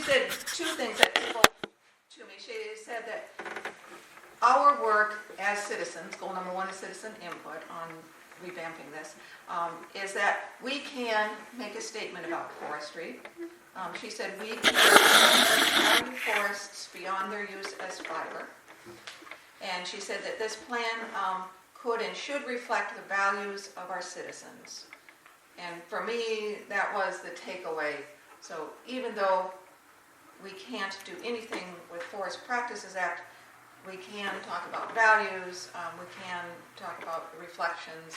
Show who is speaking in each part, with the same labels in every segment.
Speaker 1: said two things that spoke to me. She said that our work as citizens, goal number one is citizen input on revamping this, is that we can make a statement about forestry. She said we can protect forests beyond their use as fiber. And she said that this plan could and should reflect the values of our citizens. And for me, that was the takeaway. So even though we can't do anything with Forest Practices Act, we can talk about values, we can talk about reflections,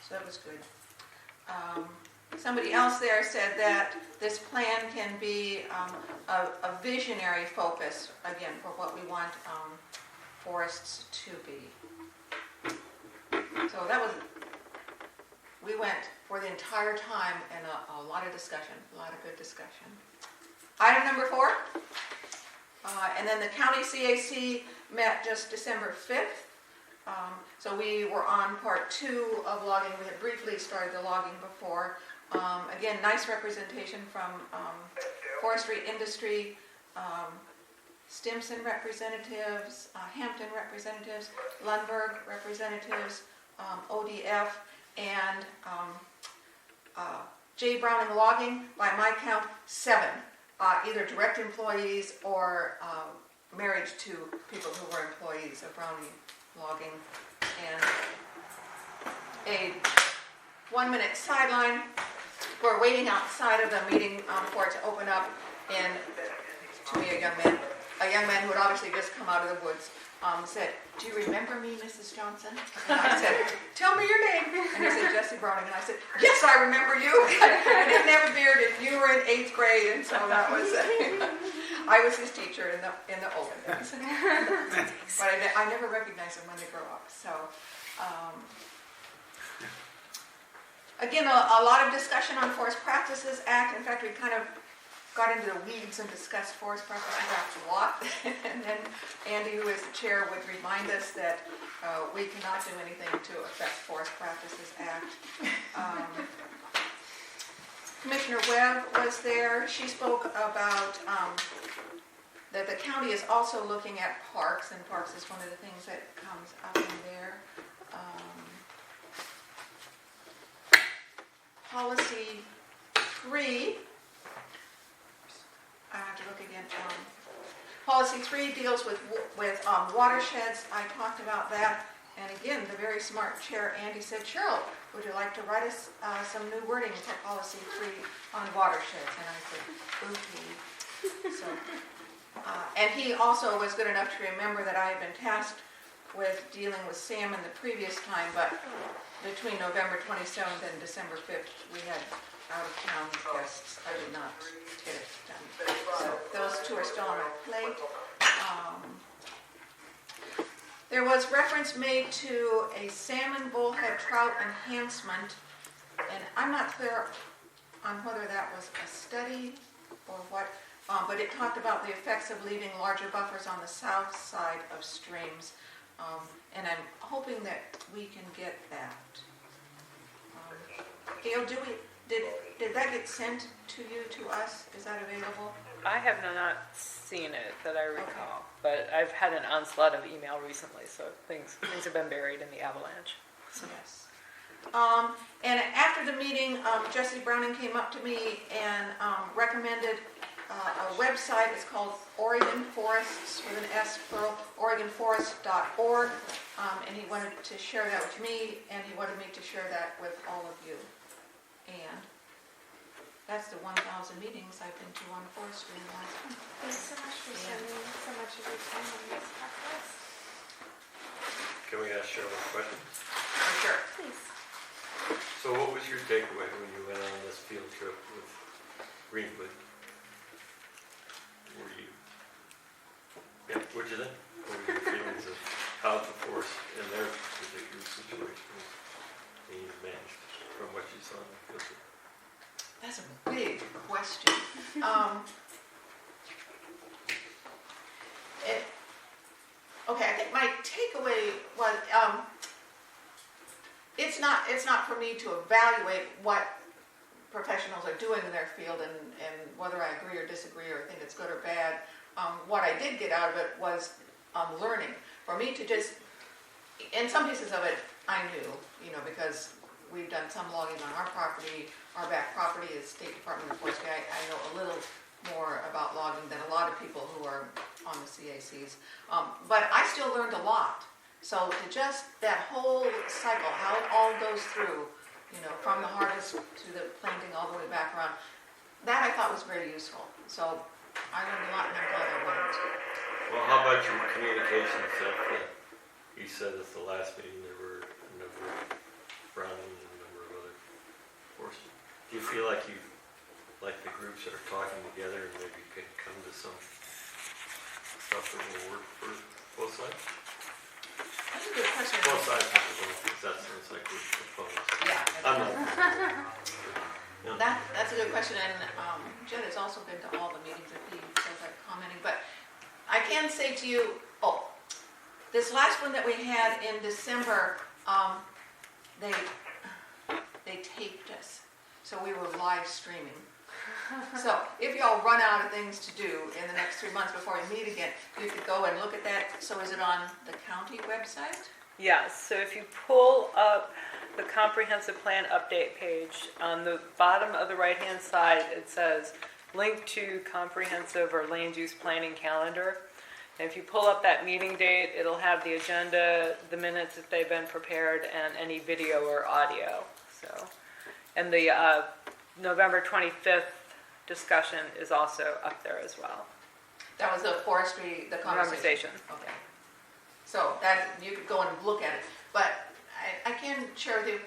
Speaker 1: so that was good. Somebody else there said that this plan can be a visionary focus, again, for what we want forests to be. So that was, we went for the entire time and a lot of discussion, a lot of good discussion. Item number 4. And then the county CAC met just December 5th. So we were on part 2 of logging. We had briefly started the logging before. Again, nice representation from forestry industry, Stimson representatives, Hampton representatives, Lundberg representatives, ODF, and J. Browning Logging, by my count, 7. Either direct employees or married to people who were employees of Browning Logging. And a 1-minute sideline. We're waiting outside of the meeting for it to open up, and to me a young man who had obviously just come out of the woods, said, "Do you remember me, Mrs. Johnson?" And I said, "Tell me your name." And he said, "Jesse Browning." And I said, "Yes, I remember you. I didn't have a beard, and you were in 8th grade, and so that was it." I was his teacher in the olden days. But I never recognized them when they grow up. So, again, a lot of discussion on Forest Practices Act. In fact, we kind of got into the weeds and discussed Forest Practices Act a lot. And then Andy, who is the chair, would remind us that we cannot do anything to affect Forest Practices Act. Commissioner Webb was there. She spoke about that the county is also looking at parks, and parks is one of the things that comes up in there. Policy 3, I have to look again. Policy 3 deals with watersheds. I talked about that, and again, the very smart chair, Andy, said, "Cheryl, would you like to write us some new wording for Policy 3 on watersheds?" And I said, "Okay." So, and he also was good enough to remember that I had been tasked with dealing with salmon the previous time, but between November 27th and December 5th, we had out-of-town guests. I did not get it done. So those 2 are still on my plate. There was reference made to a salmon bullhead trout enhancement, and I'm not clear on whether that was a study or what, but it talked about the effects of leaving larger buffers on the south side of streams. And I'm hoping that we can get that. Gail, did that get sent to you, to us? Is that available?
Speaker 2: I have not seen it that I recall, but I've had an onslaught of email recently, so things have been buried in the avalanche. So.
Speaker 1: Yes. And after the meeting, Jesse Browning came up to me and recommended a website. It's called Oregon Forests, with an S, plural, OregonForest.org, and he wanted to share that with me, and he wanted me to share that with all of you. And that's the 1,000 meetings I've been to on forestry in the last month.
Speaker 3: Thanks so much for spending so much of your time on this podcast.
Speaker 4: Can we ask Cheryl a question?
Speaker 1: Sure.
Speaker 3: Please.
Speaker 4: So what was your takeaway when you went on this field trip with Greenwood? What did you think? What were your feelings of how the forest in their particular situation was being managed from what you saw in the field trip?
Speaker 1: That's a big question. Okay, I think my takeaway was it's not for me to evaluate what professionals are doing in their field and whether I agree or disagree or think it's good or bad. What I did get out of it was learning. For me to just, and some pieces of it I knew, because we've done some logging on our property. Our back property is State Department of Forestry. I know a little more about logging than a lot of people who are on the CACs. But I still learned a lot. So to just that whole cycle, how it all goes through, from the harvest to the planting all the way back around, that I thought was very useful. So I learned a lot and I'm glad I went.
Speaker 4: Well, how about your communication stuff that you said at the last meeting there were a number of Browning and a number of other forces. Do you feel like the groups that are talking together and maybe could come to some stuff that will work for both sides?
Speaker 1: That's a good question.
Speaker 4: Both sides of the vote, because that sounds like we're proposed.
Speaker 1: Yeah.
Speaker 4: I'm not. Yeah.
Speaker 1: That's a good question, and Jed has also been to all the meetings that he says I'm commenting, but I can say to you, this last one that we had in December, they taped us, so we were live streaming. So if y'all run out of things to do in the next 3 months before we meet again, you could go and look at that. So is it on the county website?
Speaker 2: Yes, so if you pull up the comprehensive plan update page, on the bottom of the right-hand side, it says link to comprehensive or land use planning calendar. And if you pull up that meeting date, it'll have the agenda, the minutes if they've been prepared, and any video or audio. So, and the November 25th discussion is also up there as well.
Speaker 1: That was the forestry, the conversation. Okay. So that you could go and look at it. But I can share with you,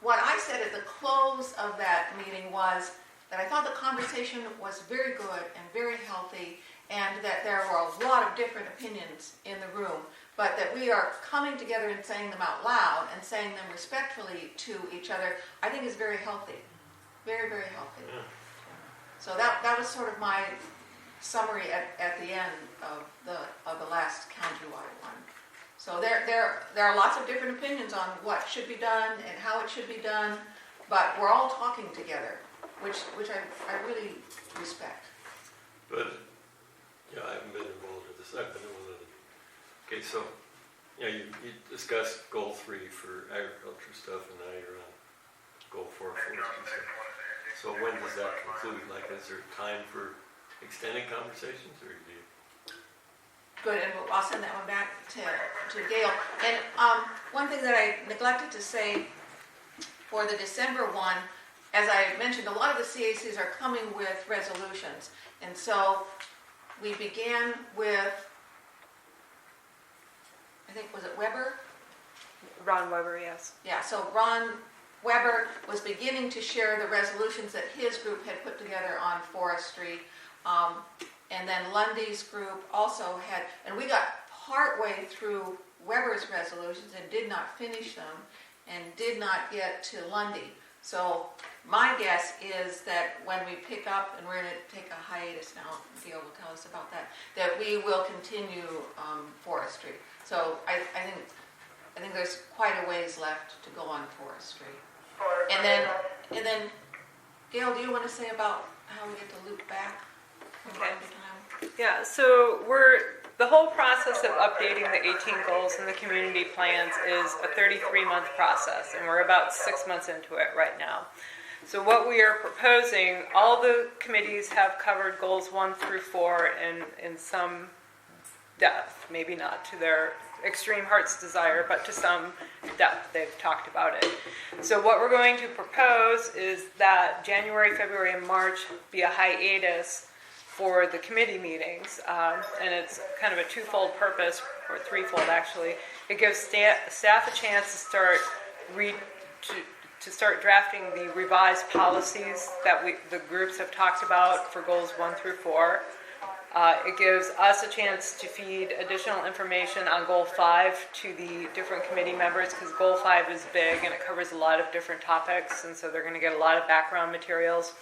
Speaker 1: what I said at the close of that meeting was that I thought the conversation was very good and very healthy, and that there were a lot of different opinions in the room, but that we are coming together and saying them out loud and saying them respectfully to each other, I think is very healthy. Very, very healthy.
Speaker 4: Yeah.
Speaker 1: So that was sort of my summary at the end of the last countywide one. So there are lots of different opinions on what should be done and how it should be done, but we're all talking together, which I really respect.
Speaker 4: But, I haven't been involved with this. I've been in one of the... Okay, so, you discussed goal 3 for agriculture stuff, and now you're on goal 4 forestry stuff. So when does that conclude? Like, is there time for extended conversations, or do you...
Speaker 1: Good, and I'll send that one back to Gail. And one thing that I neglected to say for the December one, as I mentioned, a lot of the CACs are coming with resolutions. And so we began with, I think, was it Weber?
Speaker 2: Ron Weber, yes.
Speaker 1: Yeah, so Ron Weber was beginning to share the resolutions that his group had put together on forestry. And then Lundy's group also had, and we got partway through Weber's resolutions and did not finish them and did not get to Lundy. So my guess is that when we pick up, and we're going to take a hiatus now, Gail will tell us about that, that we will continue forestry. So I think there's quite a ways left to go on forestry. And then Gail, do you want to say about how we get to loop back from time to time?
Speaker 2: Yeah, so the whole process of updating the 18 goals and the community plans is a 33-month process, and we're about 6 months into it right now. So what we are proposing, all the committees have covered goals 1 through 4 in some depth, maybe not to their extreme heart's desire, but to some depth they've talked about it. So what we're going to propose is that January, February, and March be a hiatus for the committee meetings, and it's kind of a twofold purpose, or threefold actually. It gives staff a chance to start drafting the revised policies that the groups have talked about for goals 1 through 4. It gives us a chance to feed additional information on goal 5 to the different committee members, because goal 5 is big and it covers a lot of different topics, and so they're going to get a lot of background materials.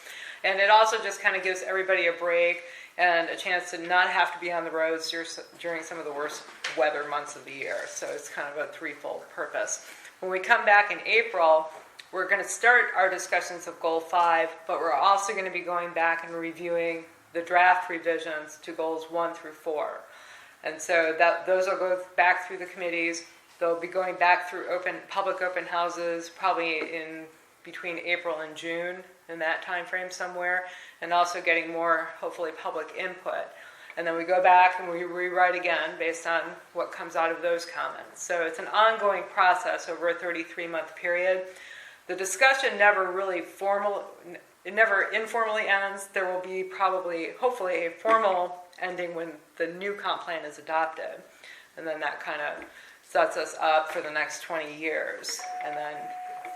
Speaker 2: And it also just kind of gives everybody a break and a chance to not have to be on the roads during some of the worst weather months of the year. So it's kind of a threefold purpose. When we come back in April, we're going to start our discussions of Goal 5, but we're also going to be going back and reviewing the draft revisions to Goals 1 through 4. And so those will go back through the committees. They'll be going back through public open houses, probably in between April and June, in that time frame somewhere, and also getting more, hopefully, public input. And then we go back and we rewrite again based on what comes out of those comments. So it's an ongoing process over a 33-month period. The discussion never really it never informally ends. There will be probably, hopefully, a formal ending when the new comp plan is adopted. And then that kind of sets us up for the next 20 years. And then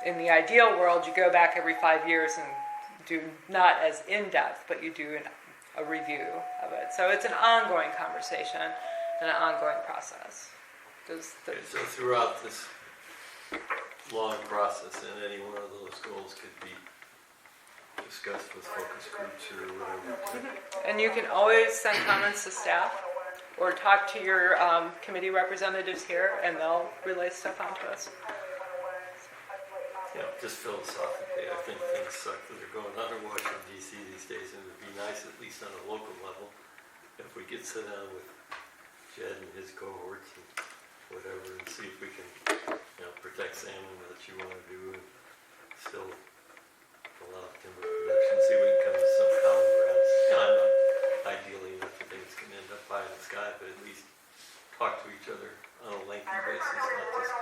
Speaker 2: in the ideal world, you go back every 5 years and do not as in-depth, but you do a review of it. So it's an ongoing conversation and an ongoing process.
Speaker 4: Okay, so throughout this long process, and any one of those goals could be discussed with focus groups or whatever.
Speaker 2: And you can always send comments to staff or talk to your committee representatives here, and they'll relay stuff onto us.
Speaker 4: Yeah, just philosophically, I think things suck that are going on in Washington, D.C. these days, and it'd be nice, at least on a local level, if we could sit down with Jed and his cohorts and whatever, and see if we can, protect salmon that you want to do, and still allow timber production, see if we can come to some common ground. I'm not ideally enough that things can end up pie in the sky, but at least talk to each other on a lengthy basis, not just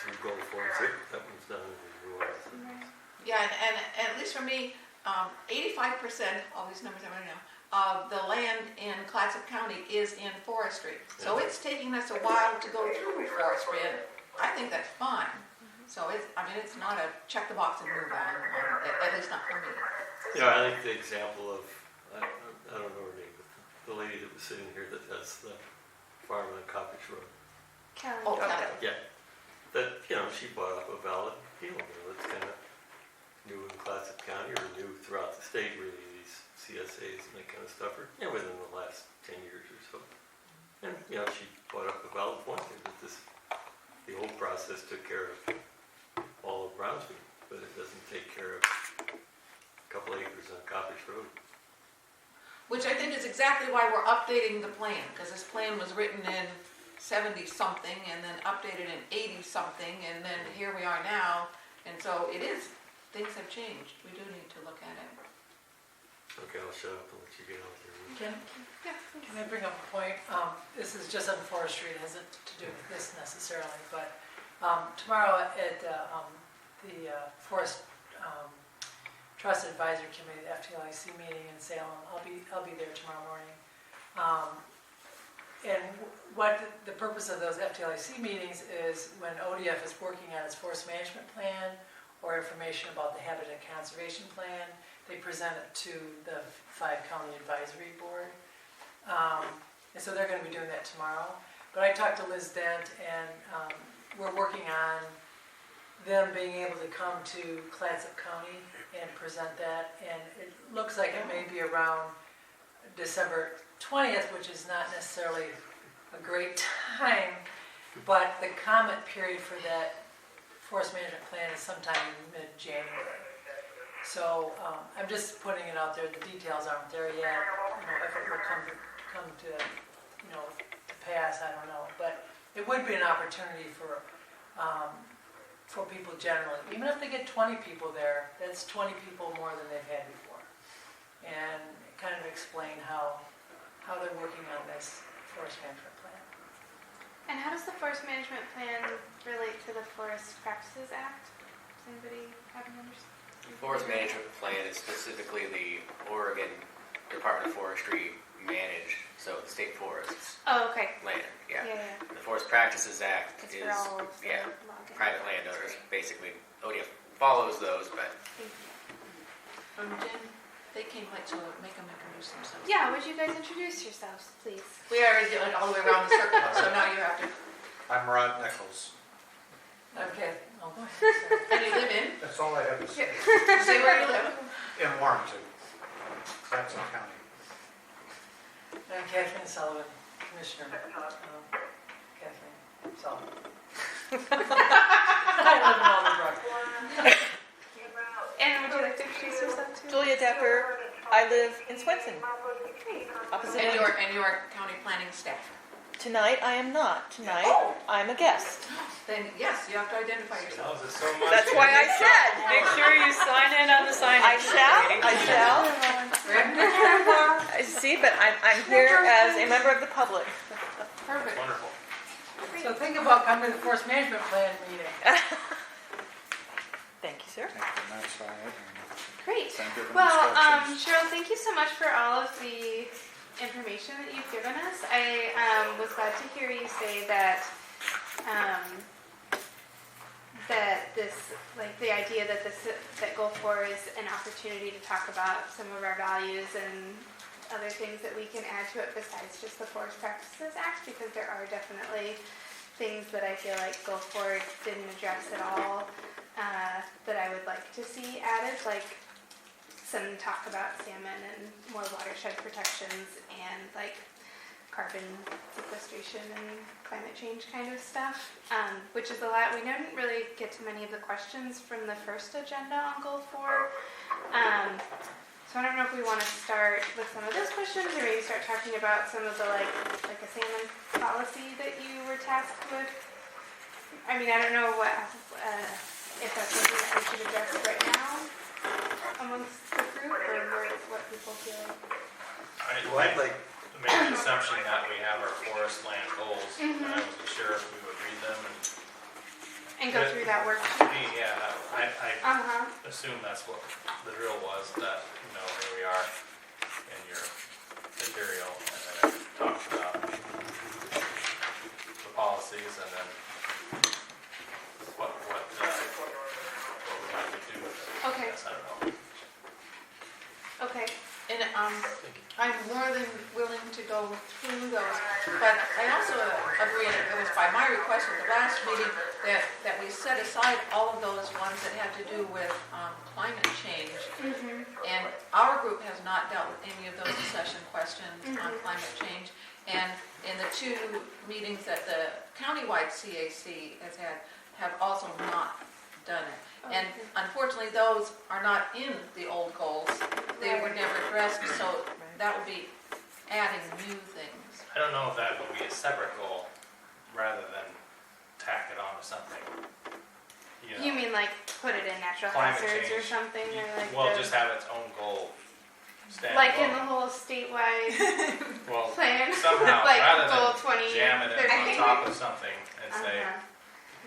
Speaker 4: through goal forms. That one's done, and we move on.
Speaker 1: Yeah, and at least for me, 85%, all these numbers I know, of the land in Clatsop County is in forestry. So it's taking us a while to go through forestry, and I think that's fine. So it's not a check the box and move on, at least not for me.
Speaker 4: Yeah, I think the example of, I don't know her name, but the lady that was sitting here that has the farm on Cottage Road.
Speaker 3: Kelly.
Speaker 1: Oh, Kelly.
Speaker 4: Yeah, that, she bought up a valid appeal. It's kind of new in Clatsop County, or new throughout the state, really, these CSAs and that kind of stuff, or within the last 10 years or so. And, she brought up a valid point there that the old process took care of all of Brownsville, but it doesn't take care of a couple acres on Cottage Road.
Speaker 1: Which I think is exactly why we're updating the plan, because this plan was written in 70-something and then updated in 80-something, and then here we are now. And so things have changed. We do need to look at it.
Speaker 4: Okay, I'll shut up and let you get out there.
Speaker 5: Can I bring up a point? This is just on forestry, it hasn't to do with this necessarily, but tomorrow at the Forest Trust Advisory Committee, the FTLIC meeting in Salem, I'll be there tomorrow morning. And what the purpose of those FTLIC meetings is when ODF is working on its forest management plan or information about the habitat conservation plan, they present it to the 5-county advisory board. And so they're going to be doing that tomorrow. But I talked to Liz Dent, and we're working on them being able to come to Clatsop County and present that. And it looks like it may be around December 20th, which is not necessarily a great time, but the comment period for that forest management plan is sometime in mid-January. So I'm just putting it out there. The details aren't there yet. If it will come to pass, I don't know. But it would be an opportunity for people generally. Even if they get 20 people there, that's 20 people more than they've had before. And kind of explain how they're working on this forest management plan.
Speaker 3: And how does the Forest Management Plan relate to the Forest Practices Act? Does anybody have an understanding?
Speaker 6: The Forest Management Plan is specifically the Oregon Department of Forestry managed, so the state forests
Speaker 3: Oh, okay.
Speaker 6: land, yeah.
Speaker 3: Yeah.
Speaker 6: The Forest Practices Act
Speaker 3: It's
Speaker 6: is,
Speaker 3: for all of the
Speaker 6: yeah,
Speaker 3: logging.
Speaker 6: private landowners, basically. ODF follows those, but
Speaker 3: Thank you.
Speaker 1: Jen, they came late, so make them introduce themselves.
Speaker 3: Yeah, would you guys introduce yourselves, please?
Speaker 1: We already did it all the way around the circle, so now you have to.
Speaker 7: I'm Rod Nichols.
Speaker 5: Okay. Oh, go ahead.
Speaker 1: And you live in?
Speaker 7: That's all I have to say.
Speaker 1: Say where you live.
Speaker 7: In Warrenton, Clatsop County.
Speaker 5: I'm Kathleen Sullivan, Commissioner. Kathleen Sullivan. I live in Alderbrook.
Speaker 3: And would you like to introduce yourself too?
Speaker 8: Julia Depper. I live in Swenson. Opposite
Speaker 1: And
Speaker 8: of-
Speaker 1: your county planning staff.
Speaker 8: Tonight I am not. Tonight I'm a guest.
Speaker 1: Then, yes, you have to identify yourself.
Speaker 4: Loves it so much.
Speaker 8: That's why I said.
Speaker 2: Make sure you sign in on the sign-in.
Speaker 8: I shall.
Speaker 2: sheet.
Speaker 8: I shall. I see, but I'm here as a member of the public.
Speaker 1: Perfect.
Speaker 4: Wonderful.
Speaker 5: So think about coming to the forest management plan meeting.
Speaker 8: Thank you, sir.
Speaker 7: That's right.
Speaker 3: Great.
Speaker 7: Thank you for
Speaker 3: Well,
Speaker 7: instructions.
Speaker 3: Cheryl, thank you so much for all of the information that you've given us. I was glad to hear you say that that this, like the idea that that Goal 4 is an opportunity to talk about some of our values and other things that we can add to it besides just the Forest Practices Act, because there are definitely things that I feel like Goal 4 didn't address at all that I would like to see added, like some talk about salmon and more watershed protections and like carbon sequestration and climate change kind of stuff, which is a lot. We didn't really get to many of the questions from the first agenda on Goal 4. So I don't know if we want to start with some of those questions or maybe start talking about some of the like a salmon policy that you were tasked with. I mean, I don't know what if that's something that we should address right now amongst the group, or what people feel like.
Speaker 9: I'd like to make an assumption that we have our forest land goals, and I wasn't sure if we would read them
Speaker 3: And go through that worksheet.
Speaker 9: I
Speaker 3: Uh-huh.
Speaker 9: assume that's what the drill was, that, here we are in your material, and then it talks about the policies, and then what we have to do with it.
Speaker 3: Okay.
Speaker 9: Yes, I don't know.
Speaker 3: Okay.
Speaker 1: And I'm more than willing to go through those, but I also agree, and it was by my request at the last meeting, that we set aside all of those ones that had to do with climate change. And our group has not dealt with any of those session questions on climate change. And in the 2 meetings that the countywide CAC has had, have also not done it. And unfortunately, those are not in the old goals. They were never addressed, so that would be adding new things.
Speaker 9: I don't know if that would be a separate goal, rather than tack it onto something.
Speaker 3: You mean like put it in natural
Speaker 9: Climate
Speaker 3: hazards or
Speaker 9: change.
Speaker 3: something, or like
Speaker 9: Well, just have its own goal.
Speaker 3: like in the
Speaker 9: standalone.
Speaker 3: whole statewide
Speaker 9: Well,
Speaker 3: plan,
Speaker 9: somehow,
Speaker 3: like
Speaker 9: rather
Speaker 3: goal
Speaker 9: than
Speaker 3: 20,
Speaker 9: jam it
Speaker 3: 30.
Speaker 9: in on top of something and say,
Speaker 3: Uh-huh.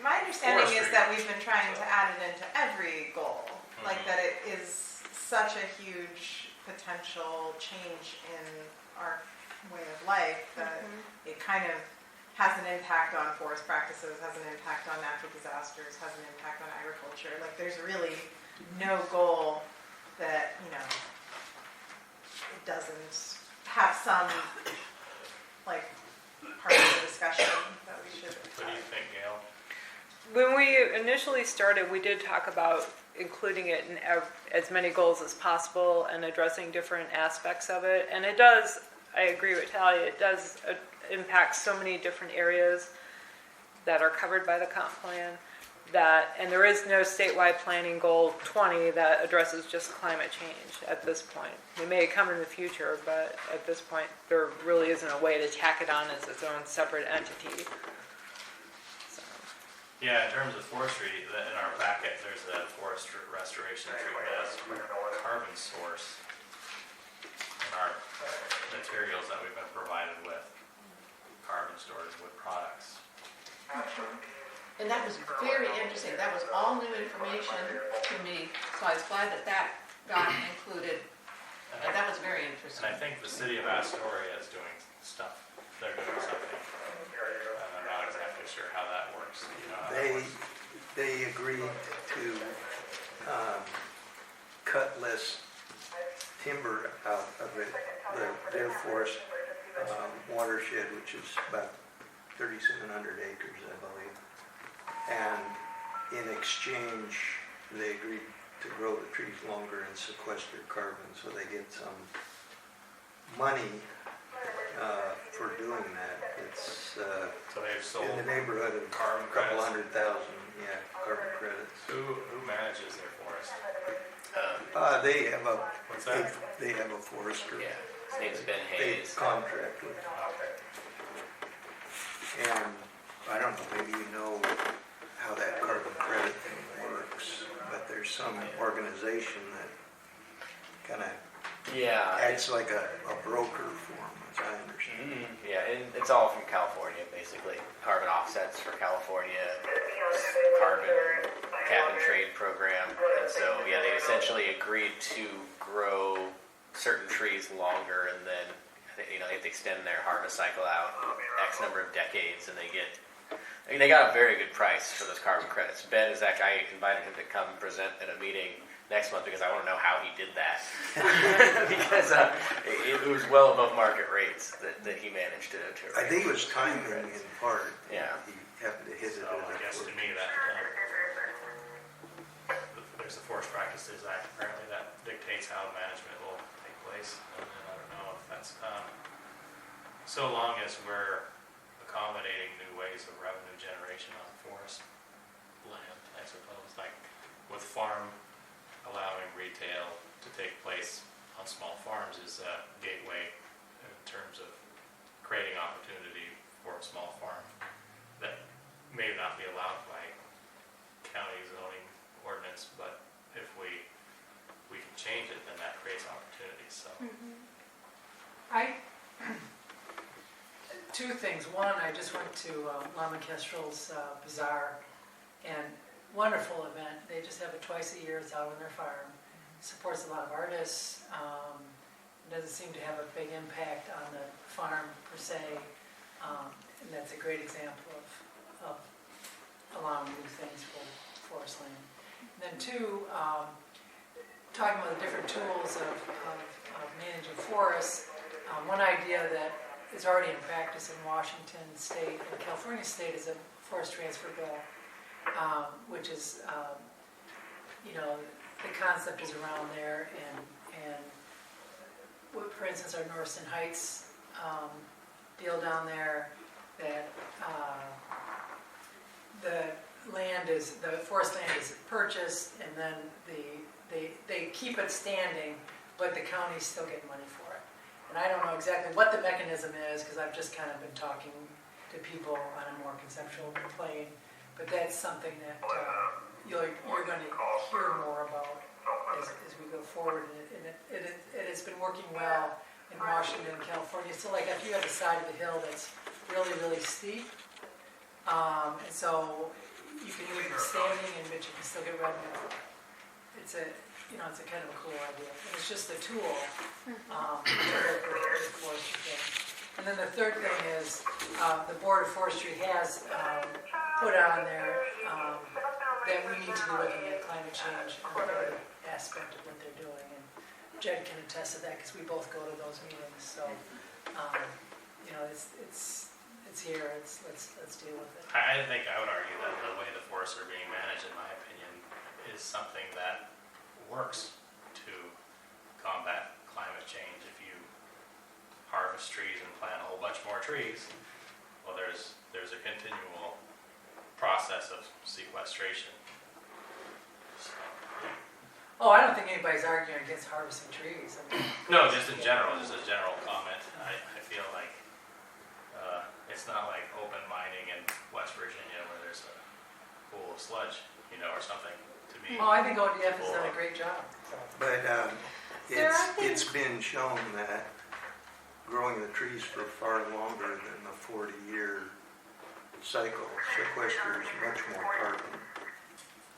Speaker 10: My understanding is
Speaker 9: Forestry.
Speaker 10: that we've been trying to add it into every goal, like that it is such a huge potential change in our way of life that it kind of has an impact on forest practices, has an impact on natural disasters, has an impact on agriculture. Like there's really no goal that, it doesn't have some like part of the discussion that we should.
Speaker 9: what do you think, Gail?
Speaker 2: When we initially started, we did talk about including it in as many goals as possible and addressing different aspects of it. And it does, I agree with Talia, it does impact so many different areas that are covered by the comp plan. And there is no statewide planning goal 20 that addresses just climate change at this point. It may come in the future, but at this point, there really isn't a way to tack it on as its own separate entity.
Speaker 9: Yeah, in terms of forestry, in our packet, there's a forest restoration treatment as carbon source in our materials that we've been provided with, carbon stored in wood products.
Speaker 1: And that was very interesting. That was all new information to me, so I was glad that that got included. And that was very interesting.
Speaker 9: And I think the city of Astoria is doing stuff, they're doing something. I'm not exactly sure how that works. How that works.
Speaker 11: They agreed to cut less timber out of their forest watershed, which is about 3,700 acres, I believe. And in exchange, they agreed to grow the trees longer and sequester carbon, so they get some money for doing that. It's
Speaker 9: So they've sold
Speaker 11: in the neighborhood of
Speaker 9: carbon
Speaker 11: a couple
Speaker 9: credits.
Speaker 11: 100,000, yeah, carbon credits.
Speaker 9: Who manages their forest?
Speaker 11: They have a,
Speaker 9: What's that?
Speaker 11: they have a forester.
Speaker 6: Yeah, his name's Ben
Speaker 11: They
Speaker 6: Hayes.
Speaker 11: contract with.
Speaker 9: Okay.
Speaker 11: And I don't know, maybe you know how that carbon credit thing works, but there's some organization that kind of
Speaker 6: Yeah.
Speaker 11: acts like a broker for them, as I understand.
Speaker 6: Yeah, and it's all from California, basically. Carbon offsets for California, carbon cap and trade program. And so, yeah, they essentially agreed to grow certain trees longer, and then, they have to extend their harvest cycle out X number of decades, and they got a very good price for those carbon credits. Ben is actually, I invited him to come present at a meeting next month because I want to know how he did that. Because it was well above market rates that he managed to
Speaker 11: I think it was timing in part.
Speaker 6: Yeah.
Speaker 11: He happened to hit it.
Speaker 9: So I guess to me that there's the Forest Practices Act apparently that dictates how management will take place. And I don't know if that's so long as we're accommodating new ways of revenue generation on forest land, I suppose, like with farm allowing retail to take place on small farms is a gateway in terms of creating opportunity for a small farm that may not be allowed by county zoning ordinance, but if we can change it, then that creates opportunities. So
Speaker 5: Two things. One, I just went to Lama Kestrel's Bazaar, and wonderful event. They just have it twice a year. It's out on their farm. Supports a lot of artists. Doesn't seem to have a big impact on the farm per se. And that's a great example of allowing new things for forest land. And then two, talking about the different tools of managing forests. One idea that is already in practice in Washington State and California State is a forest transfer bill, which is, the concept is around there, and for instance, our Norriston Heights deal down there, that the forest land is purchased, and then they keep it standing, but the county's still getting money for it. And I don't know exactly what the mechanism is, because I've just kind of been talking to people on a more conceptual plane, but that's something that you're going to hear more about as we go forward. And it has been working well in Washington and California. So like if you have a side of the hill that's really, really steep, and so you can leave it standing, but you can still get revenue for it. It's a kind of a cool idea. And it's just a tool to work with forestry things. And then the third thing is the Board of Forestry has put on there that we need to be looking at climate change on every aspect of what they're doing. And Jed can attest to that because we both go to those meetings. So, it's here. Let's deal with it.
Speaker 9: I think I would argue that the way the forests are being managed, in my opinion, is something that works to combat climate change. If you harvest trees and plant a whole bunch more trees, well, there's a continual process of sequestration. So,
Speaker 5: Oh, I don't think anybody's arguing against harvesting trees.
Speaker 9: no, just in general, just a general comment. I feel like it's not like open mining in West Virginia where there's a pool of sludge, or something. To me,
Speaker 5: Oh, I think ODF has done a great job. So.
Speaker 11: But
Speaker 3: Sarah, I think-
Speaker 11: it's been shown that growing the trees for far longer than the 40-year cycle sequesters much more carbon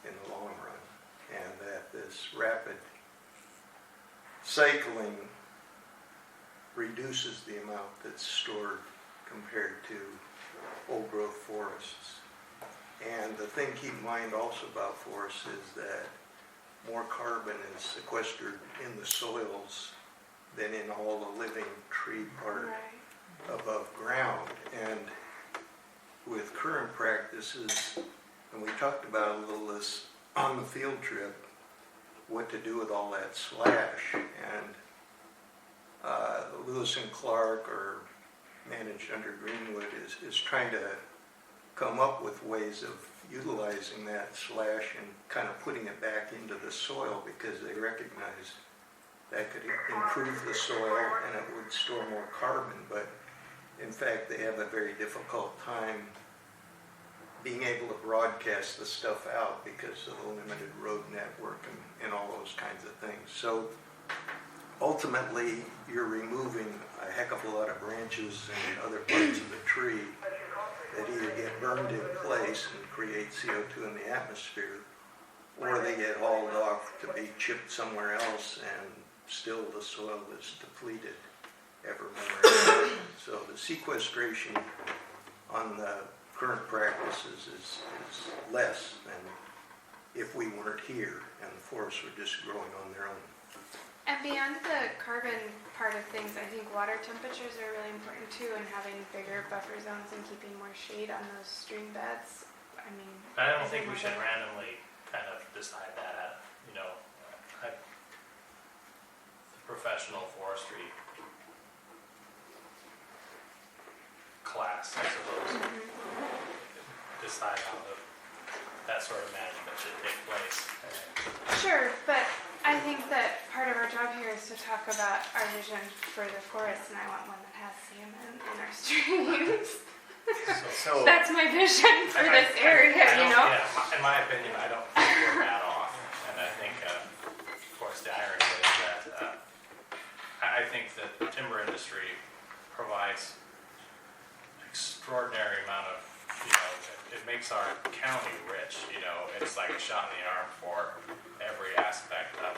Speaker 11: in the long run, and that this rapid cycling reduces the amount that's stored compared to old-growth forests. And the thing to keep in mind also about forests is that more carbon is sequestered in the soils than in all the living tree part above ground. And with current practices, and we talked about a little this on the field trip, what to do with all that slash. And Lewis and Clark are managed under Greenwood is trying to come up with ways of utilizing that slash and kind of putting it back into the soil because they recognize that could improve the soil and it would store more carbon. But in fact, they have a very difficult time being able to broadcast the stuff out because of the limited road network and all those kinds of things. So ultimately, you're removing a heck of a lot of branches and other parts of the tree that either get burned in place and create CO2 in the atmosphere, or they get hauled off to be chipped somewhere else and still the soil is depleted ever more. So the sequestration on the current practices is less than if we weren't here and the forests were just growing on their own.
Speaker 3: And beyond the carbon part of things, I think water temperatures are really important too, and having bigger buffer zones and keeping more shade on those stream beds. I mean,
Speaker 9: I don't
Speaker 3: is
Speaker 9: think we
Speaker 3: there
Speaker 9: should
Speaker 3: more
Speaker 9: randomly kind of decide that, the professional forestry class, I suppose, decide how that sort of management should take place.
Speaker 3: Sure, but I think that part of our job here is to talk about our vision for the forest, and I want one that has salmon in our streams.
Speaker 6: So
Speaker 3: That's my vision for this area, you know?
Speaker 9: Yeah, in my opinion, I don't think we're that off. And I think, of course, the irony is that I think that the timber industry provides extraordinary amount of, it makes our county rich, it's like a shot in the arm for every aspect of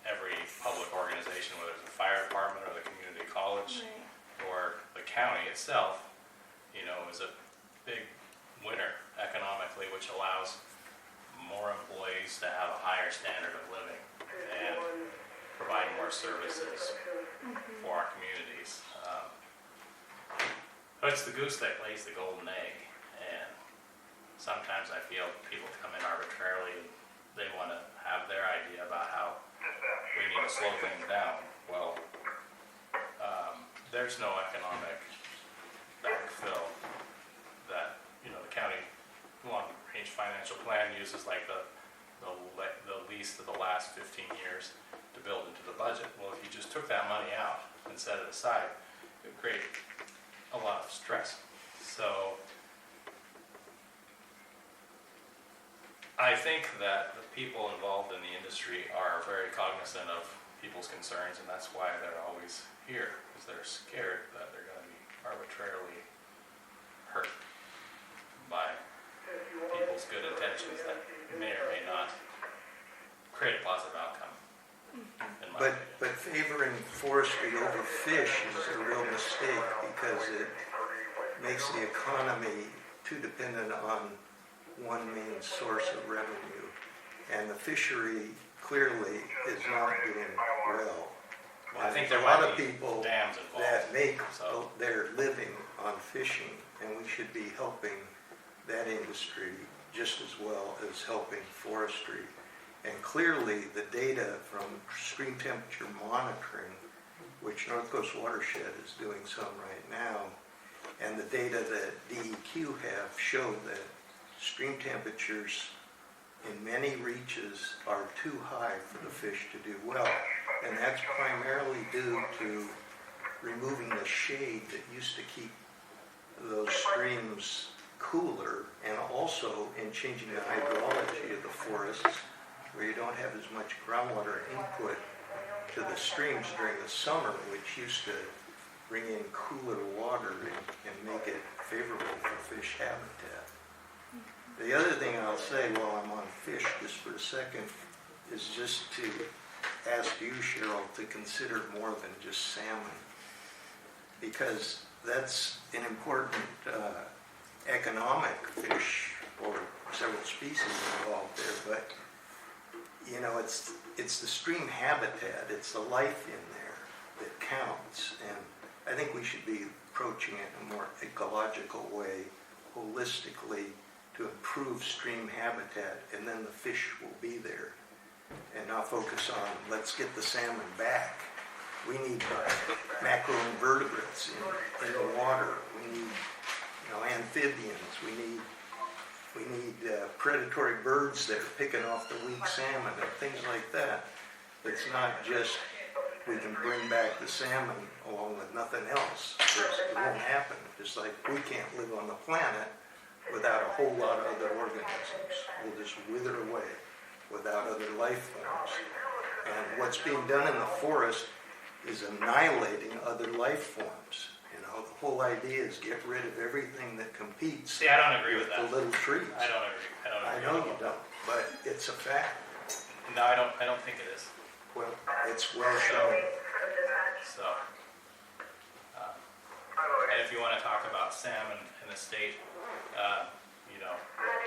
Speaker 9: every public organization, whether it's the fire department or the community college or the county itself, is a big winner economically, which allows more employees to have a higher standard of living and provide more services for our communities. But it's the goose that lays the golden egg, and sometimes I feel people come in arbitrarily and they want to have their idea about how we need to slow things down. Well, there's no economic backfill that the county long-range financial plan uses like the least of the last 15 years to build into the budget. Well, if you just took that money out and set it aside, it would create a lot of stress. So I think that the people involved in the industry are very cognizant of people's concerns, and that's why they're always here, because they're scared that they're going to be arbitrarily hurt by people's good intentions that may or may not create a positive outcome.
Speaker 11: But favoring forestry over fish is a real mistake because it makes the economy too dependent on one main source of revenue. And the fishery clearly is not doing well.
Speaker 9: I think
Speaker 11: There's
Speaker 9: there
Speaker 11: a lot
Speaker 9: might
Speaker 11: of
Speaker 9: be
Speaker 11: people
Speaker 9: dams involved.
Speaker 11: that make
Speaker 9: So-
Speaker 11: their living on fishing, and we should be helping that industry just as well as helping forestry. And clearly, the data from stream temperature monitoring, which North Coast Watershed is doing some right now, and the data that DEQ have show that stream temperatures in many reaches are too high for the fish to do well. And that's primarily due to removing the shade that used to keep those streams cooler, and also in changing the hydrology of the forests, where you don't have as much groundwater input to the streams during the summer, which used to bring in cooler water and make it favorable for fish habitat. The other thing I'll say while I'm on fish just for a second is just to ask you, Cheryl, to consider more than just salmon, because that's an important economic fish, or several species involved there, but it's the stream habitat, it's the life in there that counts, and I think we should be approaching it in a more ecological way, holistically, to improve stream habitat, and then the fish will be there, and not focus on let's get the salmon back, We need macroinvertebrates in the water. We need, amphibians. We need predatory birds that are picking off the weak salmon and things like that. It's not just we can bring back the salmon along with nothing else. It won't happen. Just like we can't live on the planet without a whole lot of other organisms. We'll just wither away without other life forms. And what's being done in the forest is annihilating other life forms. The whole idea is get rid of everything that competes.
Speaker 9: See, I don't agree with that.
Speaker 11: The little trees.
Speaker 9: I don't agree.
Speaker 11: I know you don't, but it's a fact.
Speaker 9: No, I don't think it is.
Speaker 11: Well, it's well shown.
Speaker 9: So, and if you want to talk about salmon in the state,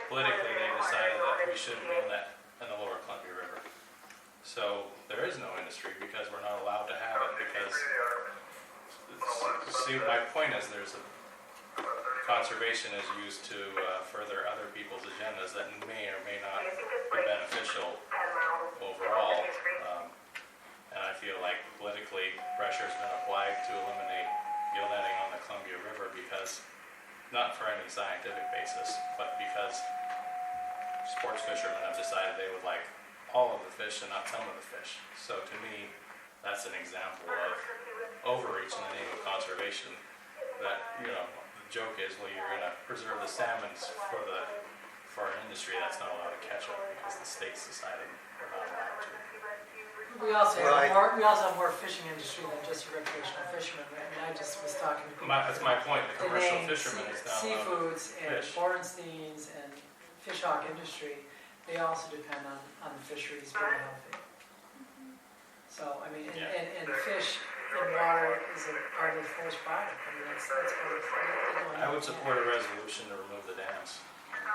Speaker 9: politically they decided that we shouldn't own that in the lower Columbia River. So there is no industry because we're not allowed to have it because, see, my point is conservation is used to further other people's agendas that may or may not be beneficial overall. And I feel like politically pressure's been applied to eliminate gill netting on the Columbia River because, not for any scientific basis, but because sports fishermen have decided they would like all of the fish and not some of the fish. So to me, that's an example of overreach in the name of conservation. That, the joke is, well, you're going to preserve the salmons for an industry that's not allowed to catch them because the state's decided we're not allowed to.
Speaker 5: We also have more fishing industry than just recreational fishermen. I mean, I just was talking to people.
Speaker 9: That's my point. The commercial
Speaker 5: Danang,
Speaker 9: fishermen is now
Speaker 5: seafoods and
Speaker 9: fish.
Speaker 5: Borensteins and fish hawk industry, they also depend on the fisheries being healthy. So, I mean, and fish in water is a part of the forest product. I mean, that's part of
Speaker 9: I would support a resolution to remove the dams.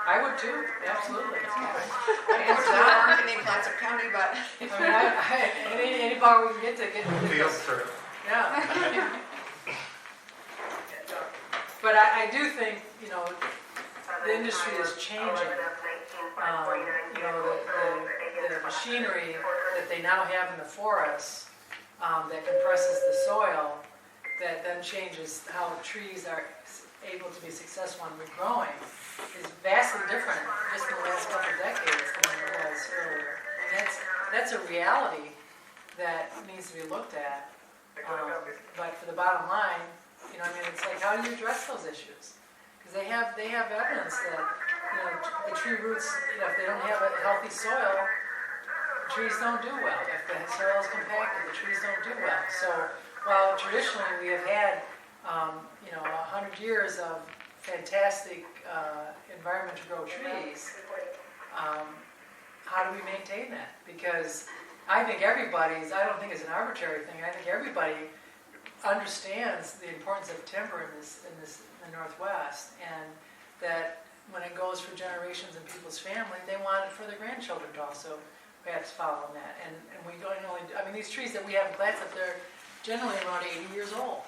Speaker 5: I would too, absolutely.
Speaker 1: It's not in Clatsop County, but.
Speaker 5: I mean, any bar we can get to
Speaker 7: Field
Speaker 5: this.
Speaker 7: trip.
Speaker 5: Yeah. But I do think, the industry is changing. The machinery that they now have in the forests that compresses the soil, that then changes how trees are able to be successful in regrowing, is vastly different just in the last couple of decades than it was earlier. And that's a reality that needs to be looked at. But for the bottom line, it's like, how do you address those issues? Because they have evidence that, the tree roots, if they don't have a healthy soil, the trees don't do well. If the soil is compacted, the trees don't do well. So while traditionally we have had, 100 years of fantastic environment to grow trees, how do we maintain that? Because I think I don't think it's an arbitrary thing. I think everybody understands the importance of timber in the Northwest, and that when it goes for generations in people's family, they want it for their grandchildren to also perhaps follow in that. And we don't only, these trees that we have in Clatsop, they're generally around 80 years old.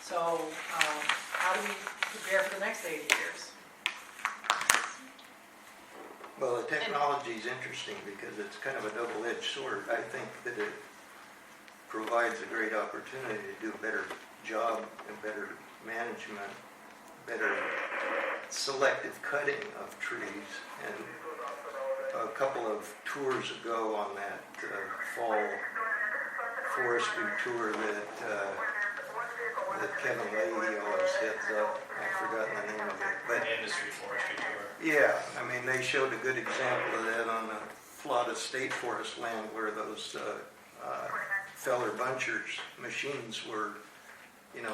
Speaker 5: So how do we prepare for the next 80 years?
Speaker 11: Well, the technology is interesting because it's kind of a double-edged sword. I think that it provides a great opportunity to do a better job and better management, better selective cutting of trees. And a couple of tours ago on that fall forestry tour that Kevin Leahy always heads up, I've forgotten the name of it. But
Speaker 9: The industry forestry tour.
Speaker 11: yeah, they showed a good example of that on the Florida State Forest land where those feller bunchers machines were,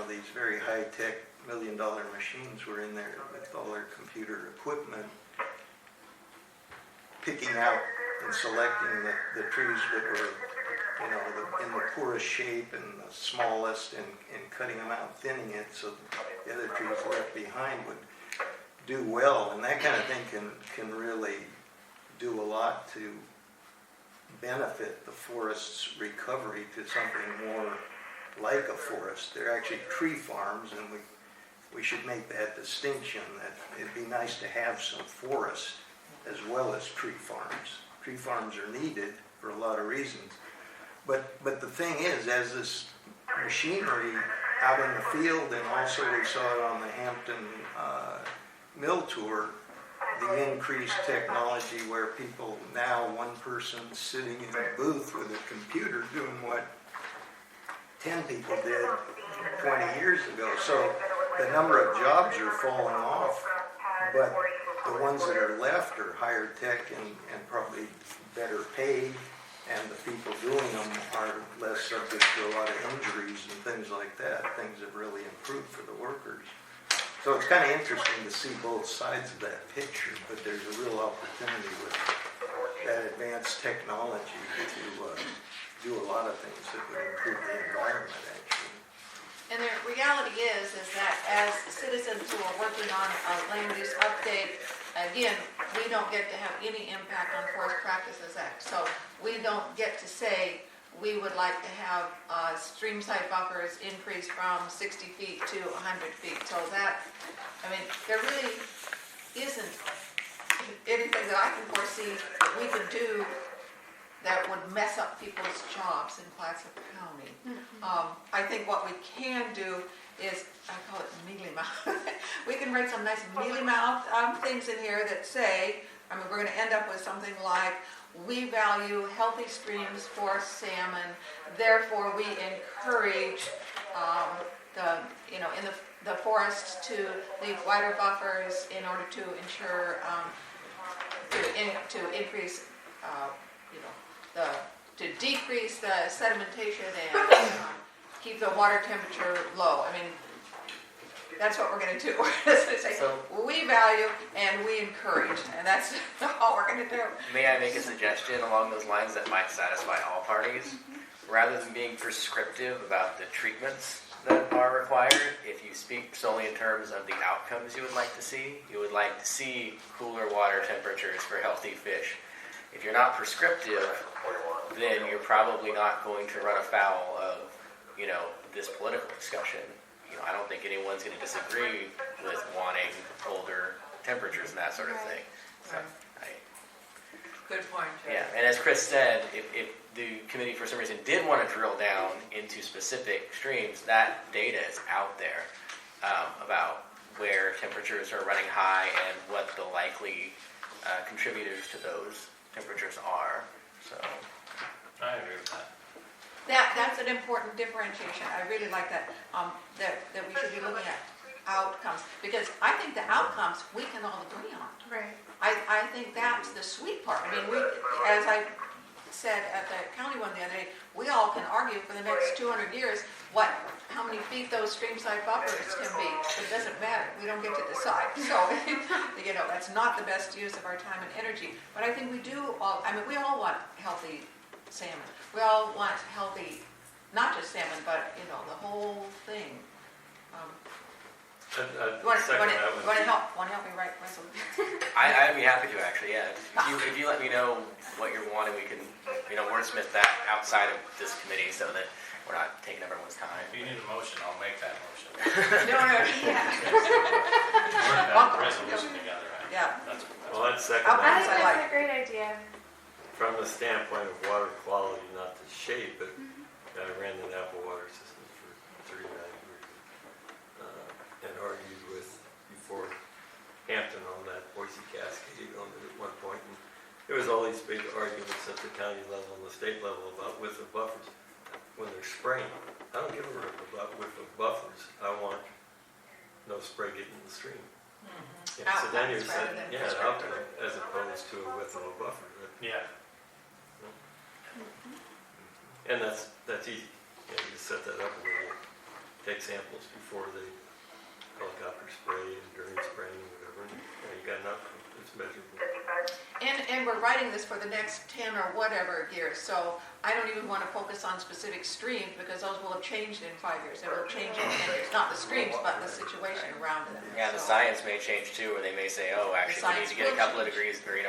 Speaker 11: these very high-tech million-dollar machines were in there with all their computer equipment, picking out and selecting the trees that were, in the poorest shape and the smallest, and cutting them out, thinning it so the other trees left behind would do well. And that kind of thing can really do a lot to benefit the forest's recovery to something more like a forest. They're actually tree farms, and we should make that distinction, that it'd be nice to have some forest as well as tree farms. Tree farms are needed for a lot of reasons. But the thing is, as this machinery out in the field, and also we saw it on the Hampton Mill Tour, the increased technology where people now, one person sitting in a booth with a computer doing what 10 people did 20 years ago. So the number of jobs are falling off, but the ones that are left are higher tech and probably better paid, and the people doing them are less subject to a lot of injuries and things like that. Things have really improved for the workers. So it's kind of interesting to see both sides of that picture, but there's a real opportunity with that advanced technology to do a lot of things that would improve the environment, actually.
Speaker 1: And the reality is that as citizens who are working on a land use update, again, we don't get to have any impact on Forest Practices Act. So we don't get to say we would like to have stream side buffers increased from 60 feet to 100 feet. So that, I mean, there really isn't anything that I can foresee that we could do that would mess up people's jobs in Clatsop County. I think what we can do is, I call it mealy mouth. We can write some nice mealy mouth things in here that say, I mean, we're going to end up with something like, we value healthy streams for salmon, therefore we encourage in the forests to leave wider buffers in order to ensure to increase to decrease the sedimentation and keep the water temperature low. I mean, that's what we're going to do. We're just going to say, we value and we encourage, and that's all we're going to do.
Speaker 6: May I make a suggestion along those lines that might satisfy all parties? Rather than being prescriptive about the treatments that are required, if you speak solely in terms of the outcomes you would like to see, you would like to see cooler water temperatures for healthy fish. If you're not prescriptive, then you're probably not going to run afoul of, this political discussion. I don't think anyone's going to disagree with wanting colder temperatures and that sort of thing. So,
Speaker 5: Good point.
Speaker 6: yeah, and as Chris said, if the committee for some reason did want to drill down into specific streams, that data is out there about where temperatures are running high and what the likely contributors to those temperatures are. So
Speaker 9: I agree with that.
Speaker 1: That's an important differentiation. I really like that, that we should be looking at outcomes, because I think the outcomes we can all agree on.
Speaker 3: Right.
Speaker 1: I think that's the sweet part. I mean, as I said at the county one the other day, we all can argue for the next 200 years how many feet those streamside buffers can be. It doesn't matter. We don't get to decide. So, that's not the best use of our time and energy. But I think we we all want healthy salmon. We all want healthy, not just salmon, but, the whole thing. You want to help me write resolution?
Speaker 6: I'd be happy to, actually, yeah. If you let me know what you're wanting, we can, wordsmith that outside of this committee so that we're not taking everyone's time.
Speaker 9: If you need a motion, I'll make that motion.
Speaker 1: No. Yeah.
Speaker 9: Work that resolution together. Right?
Speaker 1: Yeah.
Speaker 4: That's second.
Speaker 3: I think
Speaker 1: I
Speaker 3: that's
Speaker 1: like.
Speaker 3: a great idea.
Speaker 4: From the standpoint of water quality, not the shape, but I ran the Napa water system for 39 years and argued before Hampton on that Boise Cascade on it at one point. And there was all these big arguments at the county level and the state level about width of buffers when they're spraying. I don't give a rip about width of buffers. I want no spray getting in the stream. Mm-hmm. So then you're saying, outcome as opposed to a width of a buffer.
Speaker 9: Yeah.
Speaker 4: And that's easy. You set that up a little. Take samples before they helicopter spray and during spraying and whatever. You got enough. It's measurable.
Speaker 1: And we're writing this for the next 10 or whatever years. So I don't even want to focus on specific streams because those will have changed in 5 years. They will change in 10 years. Not the streams, but the situation around them.
Speaker 6: Yeah, the science may change too, or they may say, actually, we need to get a couple of degrees, or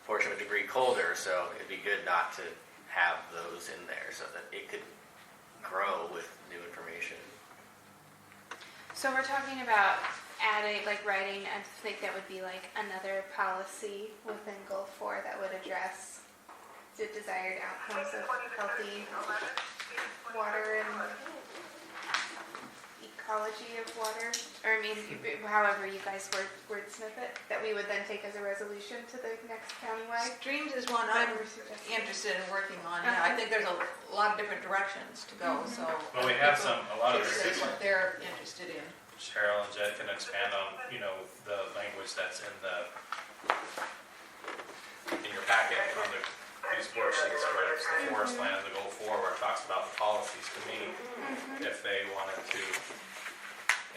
Speaker 6: portion of a degree colder, so it'd be good not to have those in there so that it could grow with new information.
Speaker 3: So we're talking about writing, I think that would be another policy within Goal 4 that would address the desired outcomes of healthy water and ecology of water, or I mean, however you guys wordsmith it, that we would then take as a resolution to the next countywide?
Speaker 1: Streams is one I'm interested in working on. Yeah, I think there's a lot of different directions to go, so.
Speaker 9: Well, we have
Speaker 1: people
Speaker 9: a lot of
Speaker 1: should say what they're interested in.
Speaker 9: Cheryl and Jed can expand on, the language that's in your packet on these worksheets, where it's the forest land, the goal forward, where it talks about the policies. To me, if they wanted to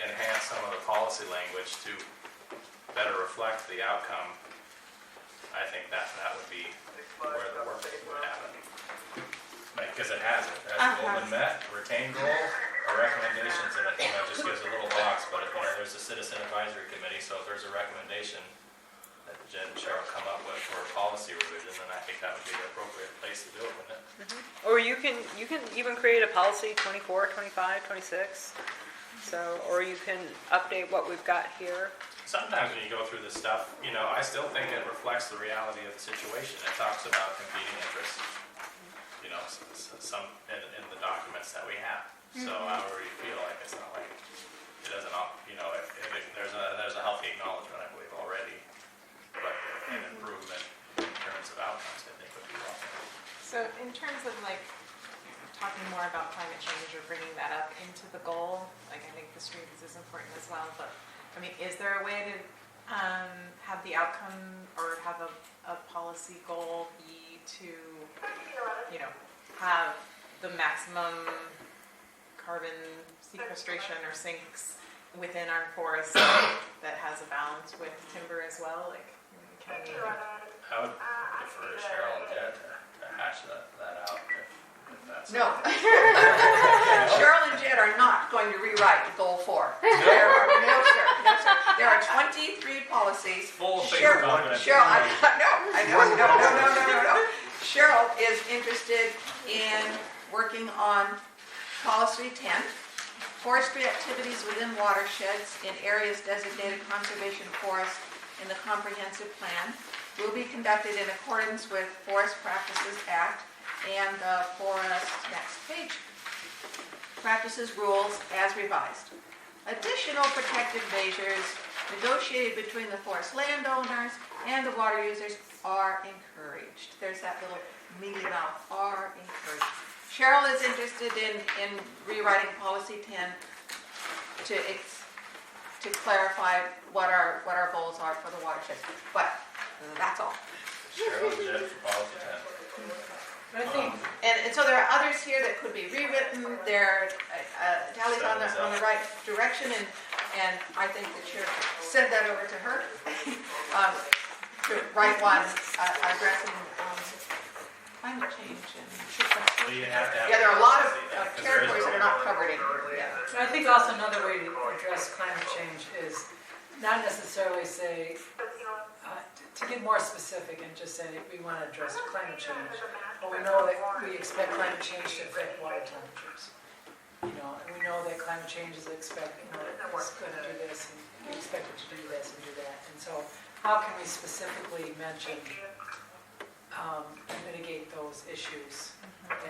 Speaker 9: enhance some of the policy language to better reflect the outcome, I think that would be where the work would happen. Because it has it. It has goal been met, retained goal, or recommendations, and it just gives a little box, but there's a citizen advisory committee, so if there's a recommendation that Jen and Cheryl come up with for a policy revision, then I think that would be the appropriate place to do it, wouldn't it?
Speaker 2: Or you can even create a policy 24, 25, 26. So, or you can update what we've got here.
Speaker 9: Sometimes when you go through this stuff, I still think it reflects the reality of the situation. It talks about competing interests, some in the documents that we have. So however you feel, like it's not like it doesn't, there's a healthy acknowledgement, I believe, already, but an improvement in terms of outcomes, I think, would be welcome.
Speaker 10: So in terms of like talking more about climate change or bringing that up into the goal, like I think the streams is important as well, but I mean, is there a way to have the outcome or have a policy goal be to, have the maximum carbon sequestration or sinks within our forest that has a balance with timber as well? Like, can we?
Speaker 9: I would defer to Cheryl and Jed to hash that out if that's.
Speaker 1: No. Cheryl and Jed are not going to rewrite Goal 4. No, sir. There are 23 policies.
Speaker 9: Full faith
Speaker 1: Cheryl,
Speaker 9: and confidence.
Speaker 1: no. Cheryl is interested in working on Policy 10, forestry activities within watersheds in areas designated conservation forest in the comprehensive plan will be conducted in accordance with Forest Practices Act and the Forest next page. Practices rules as revised. Additional protective measures negotiated between the forest landowners and the water users are encouraged. There's that little mealy mouth, are encouraged. Cheryl is interested in rewriting Policy 10 to clarify what our goals are for the watershed. But that's all.
Speaker 9: Cheryl and Jed for Policy 10.
Speaker 5: But I think,
Speaker 1: And so there are others here that could be rewritten. There, Tally's on the right direction, and I think the chair send that over to her to write one addressing climate change and
Speaker 9: Well, you have to have.
Speaker 1: yeah, there are a lot of
Speaker 9: because there is
Speaker 1: territories that are not covered in here. Yeah.
Speaker 5: so I think also another way to address climate change is not necessarily say, to get more specific and just say we want to address climate change, but we know that we expect climate change to affect water temperatures. And we know that climate change is it's going to do this, and we expect it to do this and do that. And so how can we specifically mention and mitigate those issues?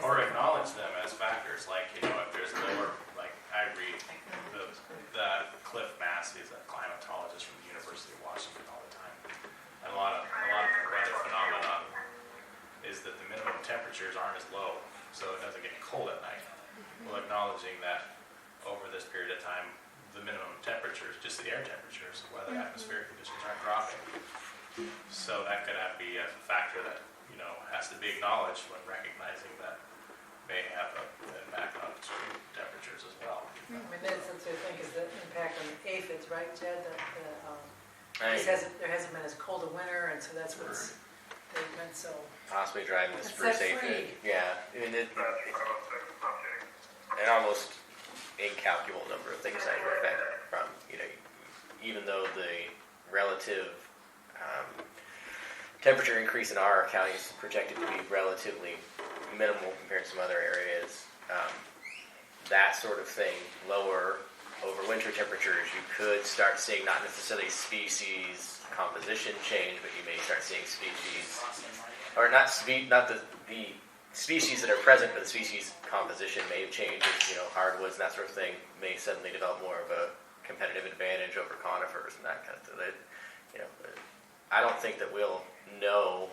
Speaker 9: Or acknowledge them as factors, like, if there's lower, like, I read the Cliff Massey is a climatologist from the University of Washington all the time. And a lot of the weather phenomenon is that the minimum temperatures aren't as low, so it doesn't get cold at night. Well, acknowledging that over this period of time, the minimum temperatures, just the air temperatures, weather atmospheric conditions aren't dropping. So that could be a factor that, has to be acknowledged when recognizing that may have an impact on extreme temperatures as well.
Speaker 5: I mean, that's what I think is the impact on the aphids, right, Jed?
Speaker 6: Right.
Speaker 5: There hasn't been as cold a winter, and so that's what's they've been so.
Speaker 6: Possibly driving the
Speaker 5: It's
Speaker 6: spruce
Speaker 5: set
Speaker 6: aphid.
Speaker 5: free.
Speaker 6: Yeah, I mean, an almost incalculable number of things that would affect from, even though the relative temperature increase in our county is projected to be relatively minimal compared to some other areas. That sort of thing, lower over winter temperatures, you could start seeing not necessarily species composition change, but you may start seeing species, or not the species that are present, but the species composition may change. Hardwoods and that sort of thing may suddenly develop more of a competitive advantage over conifers and that kind of thing. I don't think that we'll know.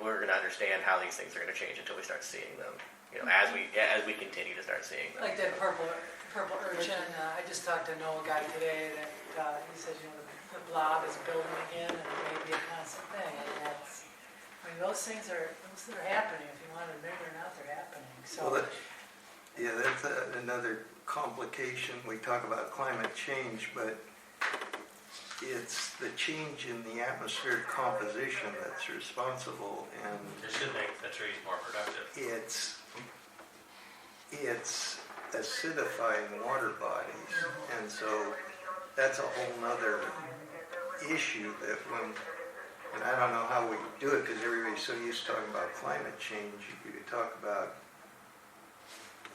Speaker 6: We're going to understand how these things are going to change until we start seeing them. As we continue to start seeing them.
Speaker 5: Like that purple urchin, I just talked to Noel guy today that he says, the blob is building again and it may be a constant thing. And those things are happening. If you want to admit it or not, they're happening. So.
Speaker 11: Well, that's another complication. We talk about climate change, but it's the change in the atmospheric composition that's responsible, and
Speaker 9: It should make the trees more productive.
Speaker 11: it's acidifying water bodies, and so that's a whole nother issue that and I don't know how we do it because everybody's so used to talking about climate change. You could talk about,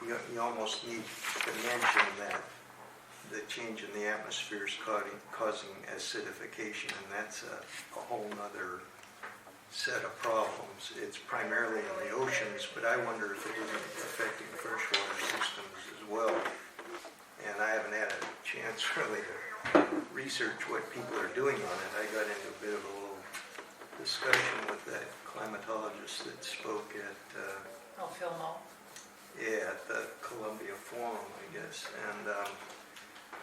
Speaker 11: you almost need to mention that the change in the atmosphere is causing acidification, and that's a whole nother set of problems. It's primarily in the oceans, but I wonder if it isn't affecting freshwater systems as well. And I haven't had a chance really to research what people are doing on it. I got into a bit of a little discussion with that climatologist that spoke at
Speaker 5: Phil Mo.
Speaker 11: at the Columbia Forum, I guess. And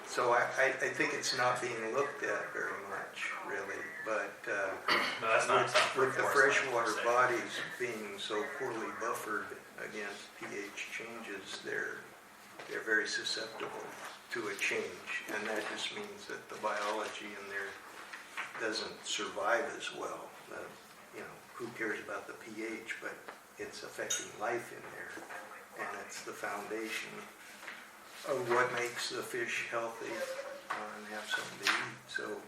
Speaker 11: so I think it's not being looked at very much, really. But
Speaker 9: No, that's not something
Speaker 11: with the
Speaker 9: forest
Speaker 11: freshwater
Speaker 9: land,
Speaker 11: bodies being so poorly buffered against pH changes, they're very susceptible to a change. And that just means that the biology in there doesn't survive as well. Who cares about the pH, but it's affecting life in there. And it's the foundation of what makes the fish healthy and have something to eat. So,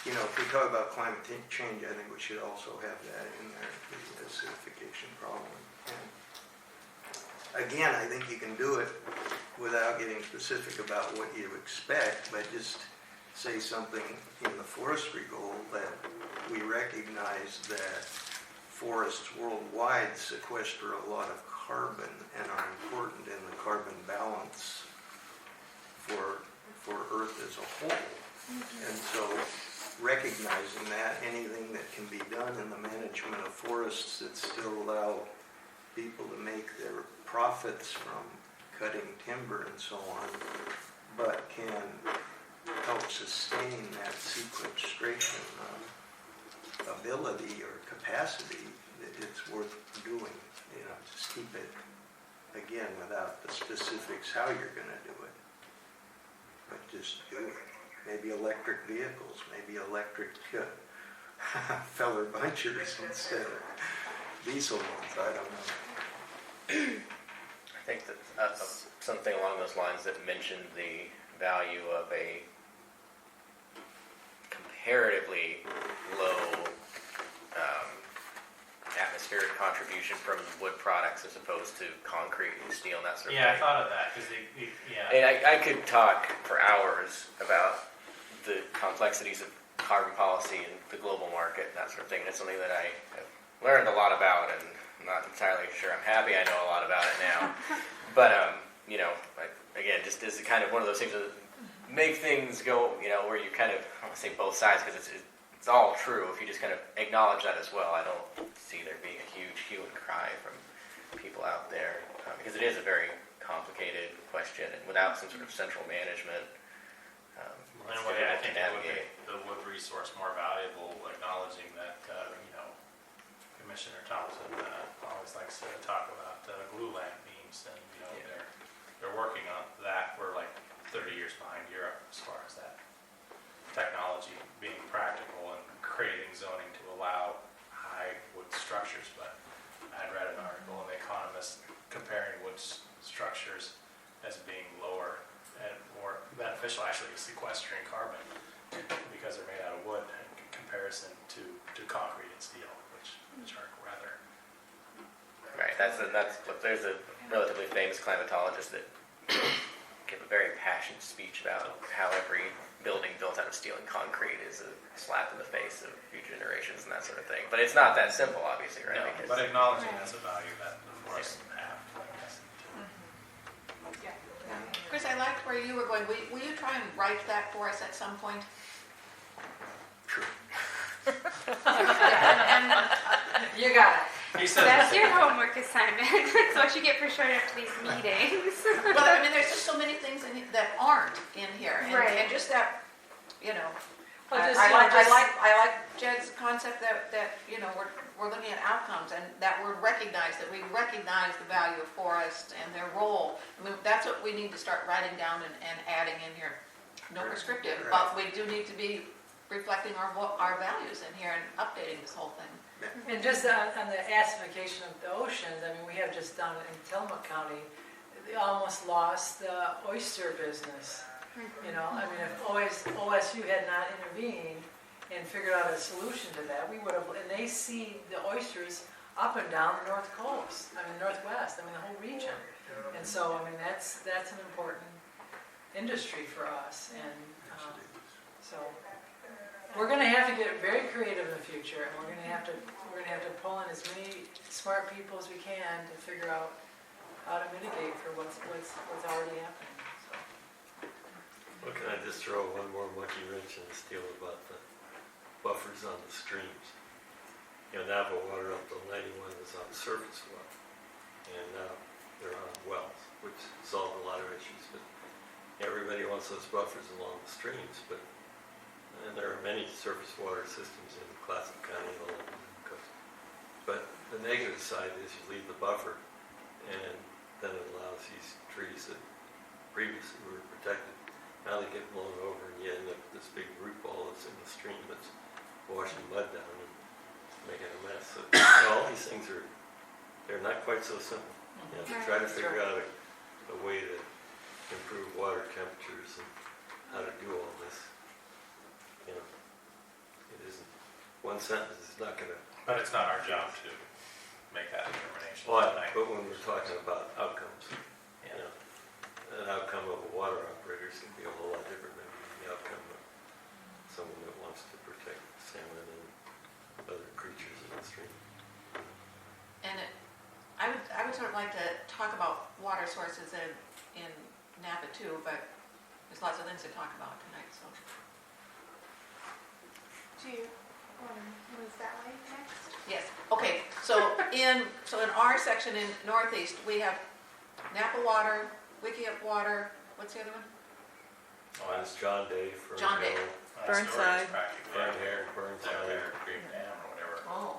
Speaker 11: if we talk about climate change, I think we should also have that in there, the acidification problem. And again, I think you can do it without getting specific about what you expect, but just say something in the forestry goal that we recognize that forests worldwide sequester a lot of carbon and are important in the carbon balance for Earth as a whole. And so recognizing that, anything that can be done in the management of forests that still allow people to make their profits from cutting timber and so on, but can help sustain that sequestration ability or capacity, it's worth doing. Just keep it, again, without the specifics how you're going to do it, but just do it. Maybe electric vehicles, maybe electric feller bunchers instead of diesel ones, I don't know.
Speaker 6: I think that something along those lines that mentioned the value of a comparatively low atmospheric contribution from wood products as opposed to concrete and steel and that sort of thing.
Speaker 9: Yeah, I thought of that because
Speaker 6: And I could talk for hours about the complexities of carbon policy and the global market and that sort of thing. And it's something that I have learned a lot about, and I'm not entirely sure I'm happy I know a lot about it now. But, again, just as kind of one of those things that make things go, where you kind of, I don't want to say both sides because it's all true if you just kind of acknowledge that as well. I don't see there being a huge hue and cry from people out there because it is a very complicated question, and without some sort of central management,
Speaker 9: in a way, I think it would make the wood resource more valuable, acknowledging that, Commissioner Thompson always likes to talk about glulam beams, and, they're working on that. We're like 30 years behind Europe as far as that technology being practical and creating zoning to allow high wood structures. But I had read an article in The Economist comparing wood structures as being lower and more beneficial, actually sequestering carbon because they're made out of wood in comparison to concrete and steel, which are rather.
Speaker 6: Right, there's a relatively famous climatologist that gave a very passionate speech about how every building built out of steel and concrete is a slap in the face of future generations and that sort of thing. But it's not that simple, obviously, right?
Speaker 9: No,
Speaker 6: Because-
Speaker 9: but acknowledging that's a value that the forests have, I guess.
Speaker 1: Chris, I liked where you were going. Will you try and write that for us at some point?
Speaker 6: True.
Speaker 5: You got it.
Speaker 9: He said
Speaker 3: That's your homework assignment. That's what you get for showing up to these meetings.
Speaker 1: Well, I mean, there's just so many things that aren't in here.
Speaker 3: Right.
Speaker 1: And just that, you know,
Speaker 5: Well,
Speaker 1: I
Speaker 5: just, you know,
Speaker 1: I like Jed's concept that, you know, we're looking at outcomes and that word recognize, that we recognize the value of forests and their role. I mean, that's what we need to start writing down and adding in here. No prescriptive, but we do need to be reflecting our values in here and updating this whole thing.
Speaker 5: And just on the acidification of the oceans, I mean, we have just done in Tillamook County, they almost lost the oyster business. You know, I mean, if OSU had not intervened and figured out a solution to that, we would have, and they see the oysters up and down the north coast, I mean, northwest, I mean, the whole region. And so, I mean, that's an important industry for us, and so we're going to have to get very creative in the future, and we're going to have to pull in as many smart people as we can to figure out how to mitigate for what's already happening. So.
Speaker 4: Well, can I just throw one more monkey wrench in this deal about the buffers on the streams? You know, Napa water up to 91 is on surface well, and now they're on wells, which solve a lot of issues. But everybody wants those buffers along the streams, and there are many surface water systems in Clatsop County and all over the coast. But the negative side is you leave the buffer, and then it allows these trees that previously were protected. Now they get blown over, and you end up with this big root ball that's in the stream that's washing mud down and making a mess. So, all these things they're not quite so simple. You have to try to figure out a way to improve water temperatures and how to do all this. You know, it isn't, one sentence is not going to.
Speaker 9: But it's not our job to make that determination
Speaker 4: But
Speaker 9: tonight.
Speaker 4: when we're talking about outcomes, you know, an outcome of a water operator is going to be a whole lot different than the outcome of someone that wants to protect salmon and other creatures in the stream.
Speaker 1: And I would sort of like to talk about water sources in Napa too, but there's lots of things to talk about tonight, so.
Speaker 3: Do you want to move that way next?
Speaker 1: Yes, okay, so in our section in Northeast, we have Napa water, Wickiup water, what's the other one?
Speaker 4: Oh, that's John Day for
Speaker 1: John Day.
Speaker 8: Burnside.
Speaker 4: Fern Hair, Burnside.
Speaker 9: There, Creek Dam or whatever.
Speaker 1: Oh,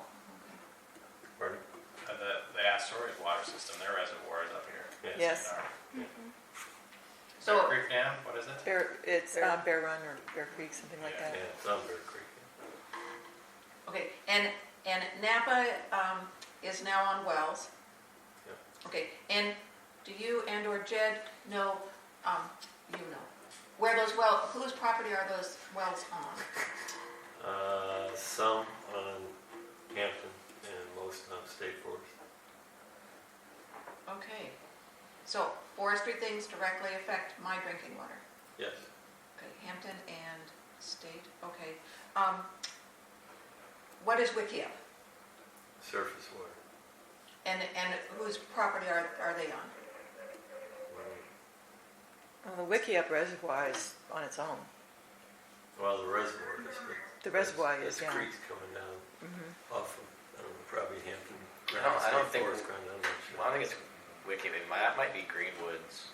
Speaker 4: Pardon?
Speaker 9: The Astoria water system, their reservoir is up here.
Speaker 8: Yes.
Speaker 1: So-
Speaker 9: Creek Dam, what is it?
Speaker 8: It's Bear Run or Bear Creek, something like
Speaker 4: Yeah,
Speaker 8: that.
Speaker 4: it's on Bear Creek.
Speaker 1: okay, and Napa is now on wells.
Speaker 4: Yep.
Speaker 1: Okay, and do you and or Jed know, where those whose property are those wells on?
Speaker 4: Some on Hampton and most on State Forest.
Speaker 1: Okay, so forestry things directly affect my drinking water.
Speaker 4: Yes.
Speaker 1: Okay, Hampton and State, okay. What is Wickiup?
Speaker 4: Surface water.
Speaker 1: And whose property are they on?
Speaker 8: Well, the Wickiup Reservoir is on its own.
Speaker 4: Well, the reservoir is.
Speaker 8: The reservoir is,
Speaker 4: There's
Speaker 8: yeah.
Speaker 4: creeks coming down off of, I don't know, probably Hampton.
Speaker 6: I don't think-
Speaker 4: Forest Ground, I'm not sure.
Speaker 6: Well, I think it's Wiki. That might be Greenwood's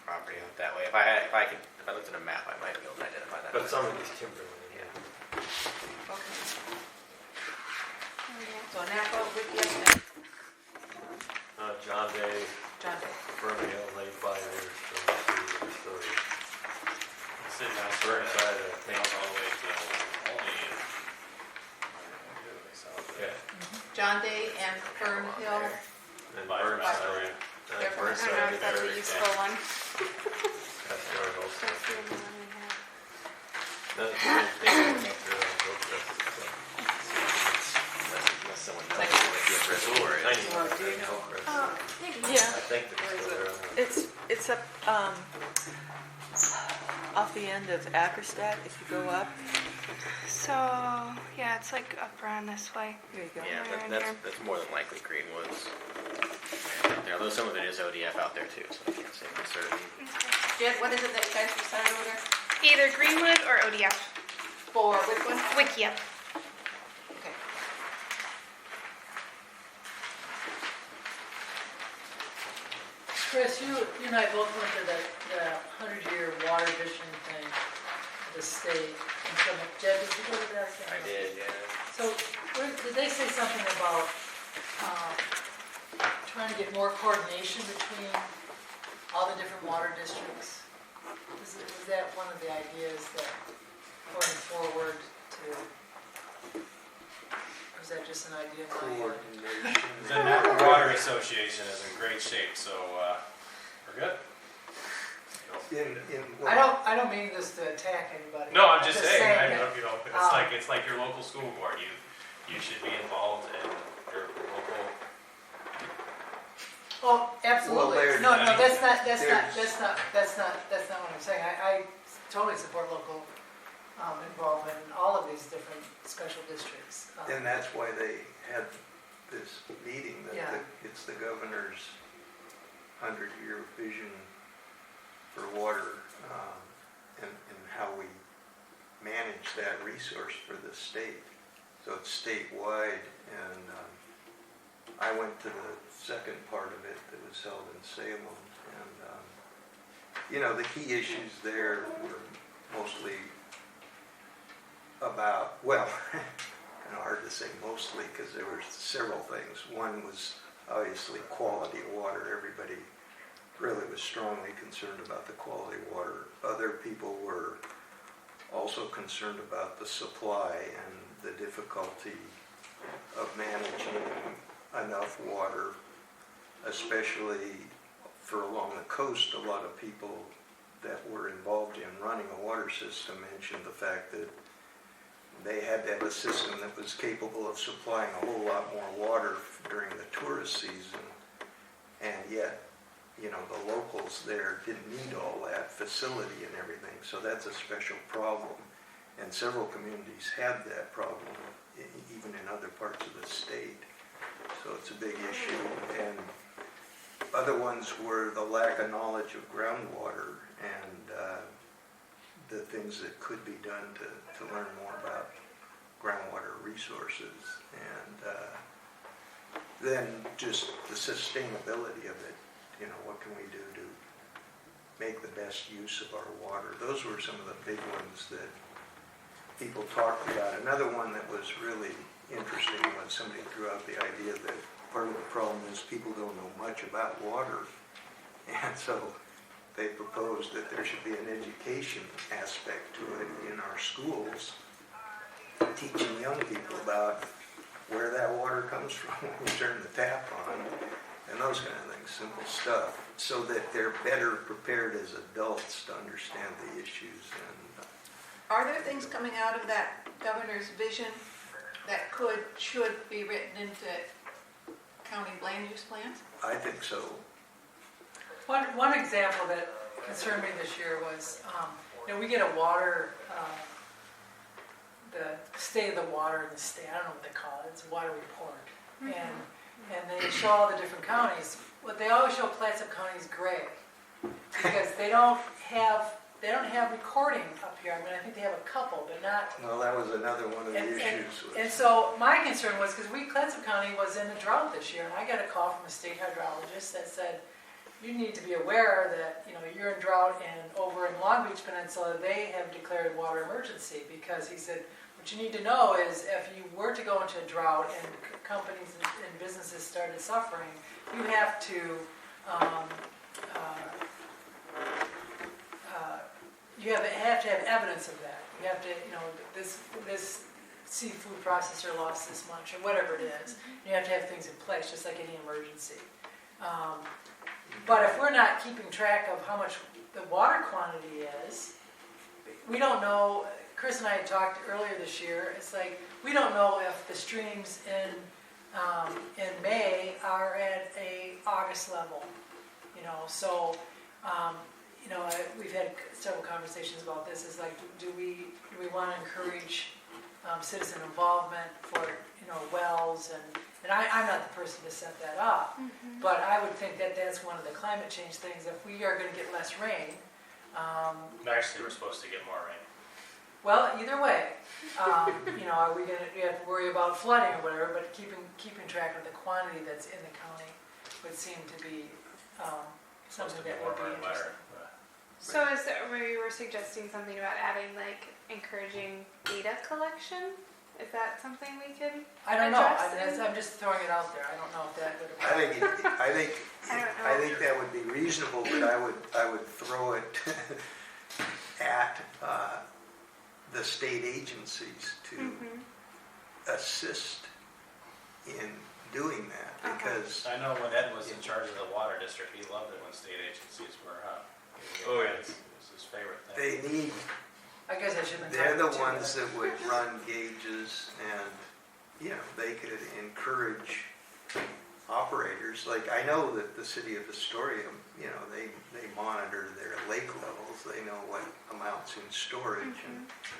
Speaker 6: property out that way. If I looked at a map, I might be able to identify that.
Speaker 4: But some of these timberland, yeah.
Speaker 1: Okay,
Speaker 3: Oh, yeah.
Speaker 1: so Napa, Wickiup, and
Speaker 4: John Day,
Speaker 1: John Day.
Speaker 4: Fern Hill, late fires from the story.
Speaker 9: Sitting on
Speaker 4: Burnside, I think.
Speaker 9: all the way to only.
Speaker 4: Yeah.
Speaker 1: John Day and Fern Hill.
Speaker 4: And
Speaker 9: By
Speaker 4: Burnside.
Speaker 9: Astoria.
Speaker 1: They're from-
Speaker 3: I don't know if that's a useful one.
Speaker 4: Astoria also.
Speaker 3: That's the only one we have.
Speaker 4: That's the same thing up there on Hillcrest, so.
Speaker 6: Unless someone knows what Wiki Reservoir
Speaker 4: I
Speaker 6: is.
Speaker 4: need to look at Hillcrest.
Speaker 8: Yeah,
Speaker 4: I think they're still there.
Speaker 8: it's up, off the end of Ackerstadt if you go up.
Speaker 3: So, yeah, it's like up around this way.
Speaker 8: Here you go.
Speaker 6: Yeah,
Speaker 3: Around
Speaker 6: that's,
Speaker 3: here.
Speaker 6: that's more than likely Greenwoods. Yeah, although some of it is ODF out there too, so I can't say for certain.
Speaker 1: Jen, what is it that you guys decided over there?
Speaker 3: Either Greenwood or ODF.
Speaker 1: For which one?
Speaker 3: Wikiup.
Speaker 1: Okay.
Speaker 5: Chris, you and I both went to the 100-year water vision thing, the state. And so, Jed, did you go to that?
Speaker 6: I did, yeah.
Speaker 5: So, did they say something about trying to get more coordination between all the different water districts? Is that one of the ideas that going forward to, or is that just an idea? in my head?
Speaker 11: Coordination.
Speaker 9: The Napa Water Association is in great shape, so we're good.
Speaker 5: I don't mean this to attack anybody.
Speaker 9: No, I'm just saying. I
Speaker 5: that,
Speaker 9: know, it's like your local school board. You should be involved in your local.
Speaker 5: Oh, absolutely.
Speaker 11: Well,
Speaker 5: No, that's not
Speaker 11: there's-
Speaker 5: what I'm saying. I totally support local involvement in all of these different special districts.
Speaker 11: And that's why they had this meeting, that
Speaker 5: Yeah.
Speaker 11: it's the governor's 100-year vision for water, and how we manage that resource for the state. So it's statewide, and I went to the second part of it that was held in Salem, and the key issues there were mostly about, well, kind of hard to say mostly because there were several things. One was obviously quality of water. Everybody really was strongly concerned about the quality of water. Other people were also concerned about the supply and the difficulty of managing enough water, especially for along the coast. A lot of people that were involved in running a water system mentioned the fact that they had to have a system that was capable of supplying a whole lot more water during the tourist season, and yet, the locals there didn't need all that facility and everything, so that's a special problem. And several communities had that problem, even in other parts of the state, so it's a big issue. And other ones were the lack of knowledge of groundwater and the things that could be done to learn more about groundwater resources, and then just the sustainability of it. What can we do to make the best use of our water? Those were some of the big ones that people talked about. Another one that was really interesting was somebody threw out the idea that part of the problem is people don't know much about water, and so they proposed that there should be an education aspect to it in our schools, teaching young people about where that water comes from when you turn the tap on, and those kind of things, simple stuff, so that they're better prepared as adults to understand the issues. And
Speaker 1: Are there things coming out of that governor's vision that should be written into county land use plans?
Speaker 11: I think so.
Speaker 5: One example that concerned me this year was, we get a water, the state of the water in the state, I don't know what they call it, it's a water report. And they show all the different counties. What they always show Clatsop County is gray, because they don't have recording up here. I think they have a couple, but not.
Speaker 11: Well, that was another one of the issues.
Speaker 5: And so my concern was, because Clatsop County was in a drought this year, and I got a call from a state hydrologist that said, you need to be aware that you're in drought, and over in Long Beach Peninsula they have declared water emergency, because he said what you need to know is if you were to go into a drought and companies and businesses started suffering, you have to have to have evidence of that. You have to, this seafood processor lost this much, or whatever it is. You have to have things in place, just like any emergency. But if we're not keeping track of how much the water quantity is, we don't know. Chris and I had talked earlier this year. It's like we don't know if the streams in May are at a August level. So we've had several conversations about this, is like, do we want to encourage citizen involvement for, wells, and I'm not the person to set that up, but I would think that that's one of the climate change things. If we are gonna get less rain,
Speaker 9: Actually, we're supposed to get more rain.
Speaker 5: well, either way, are we gonna, you have to worry about flooding or whatever, but keeping track of the quantity that's in the county would seem to be
Speaker 9: Supposed
Speaker 5: something
Speaker 9: to be
Speaker 5: that would be
Speaker 9: warmer and wetter.
Speaker 5: interesting.
Speaker 3: So is there, where you were suggesting something about adding, like, encouraging data collection? Is that something we could
Speaker 5: I don't know,
Speaker 3: address in-
Speaker 5: I'm just throwing it out there, I don't know if that would.
Speaker 11: I think,
Speaker 3: I don't know.
Speaker 11: I think that would be reasonable, but I would throw it at the state agencies to assist in doing that, because
Speaker 9: I know when Ed was in charge of the water district, he loved it when state agencies were up.
Speaker 4: Oh, yeah.
Speaker 9: It was his favorite thing.
Speaker 11: they need,
Speaker 5: I guess I shouldn't.
Speaker 11: they're the ones that would run gauges, and, they could encourage operaters. Like, I know that the city of Astoria, they monitor their lake levels, they know what amounts in storage,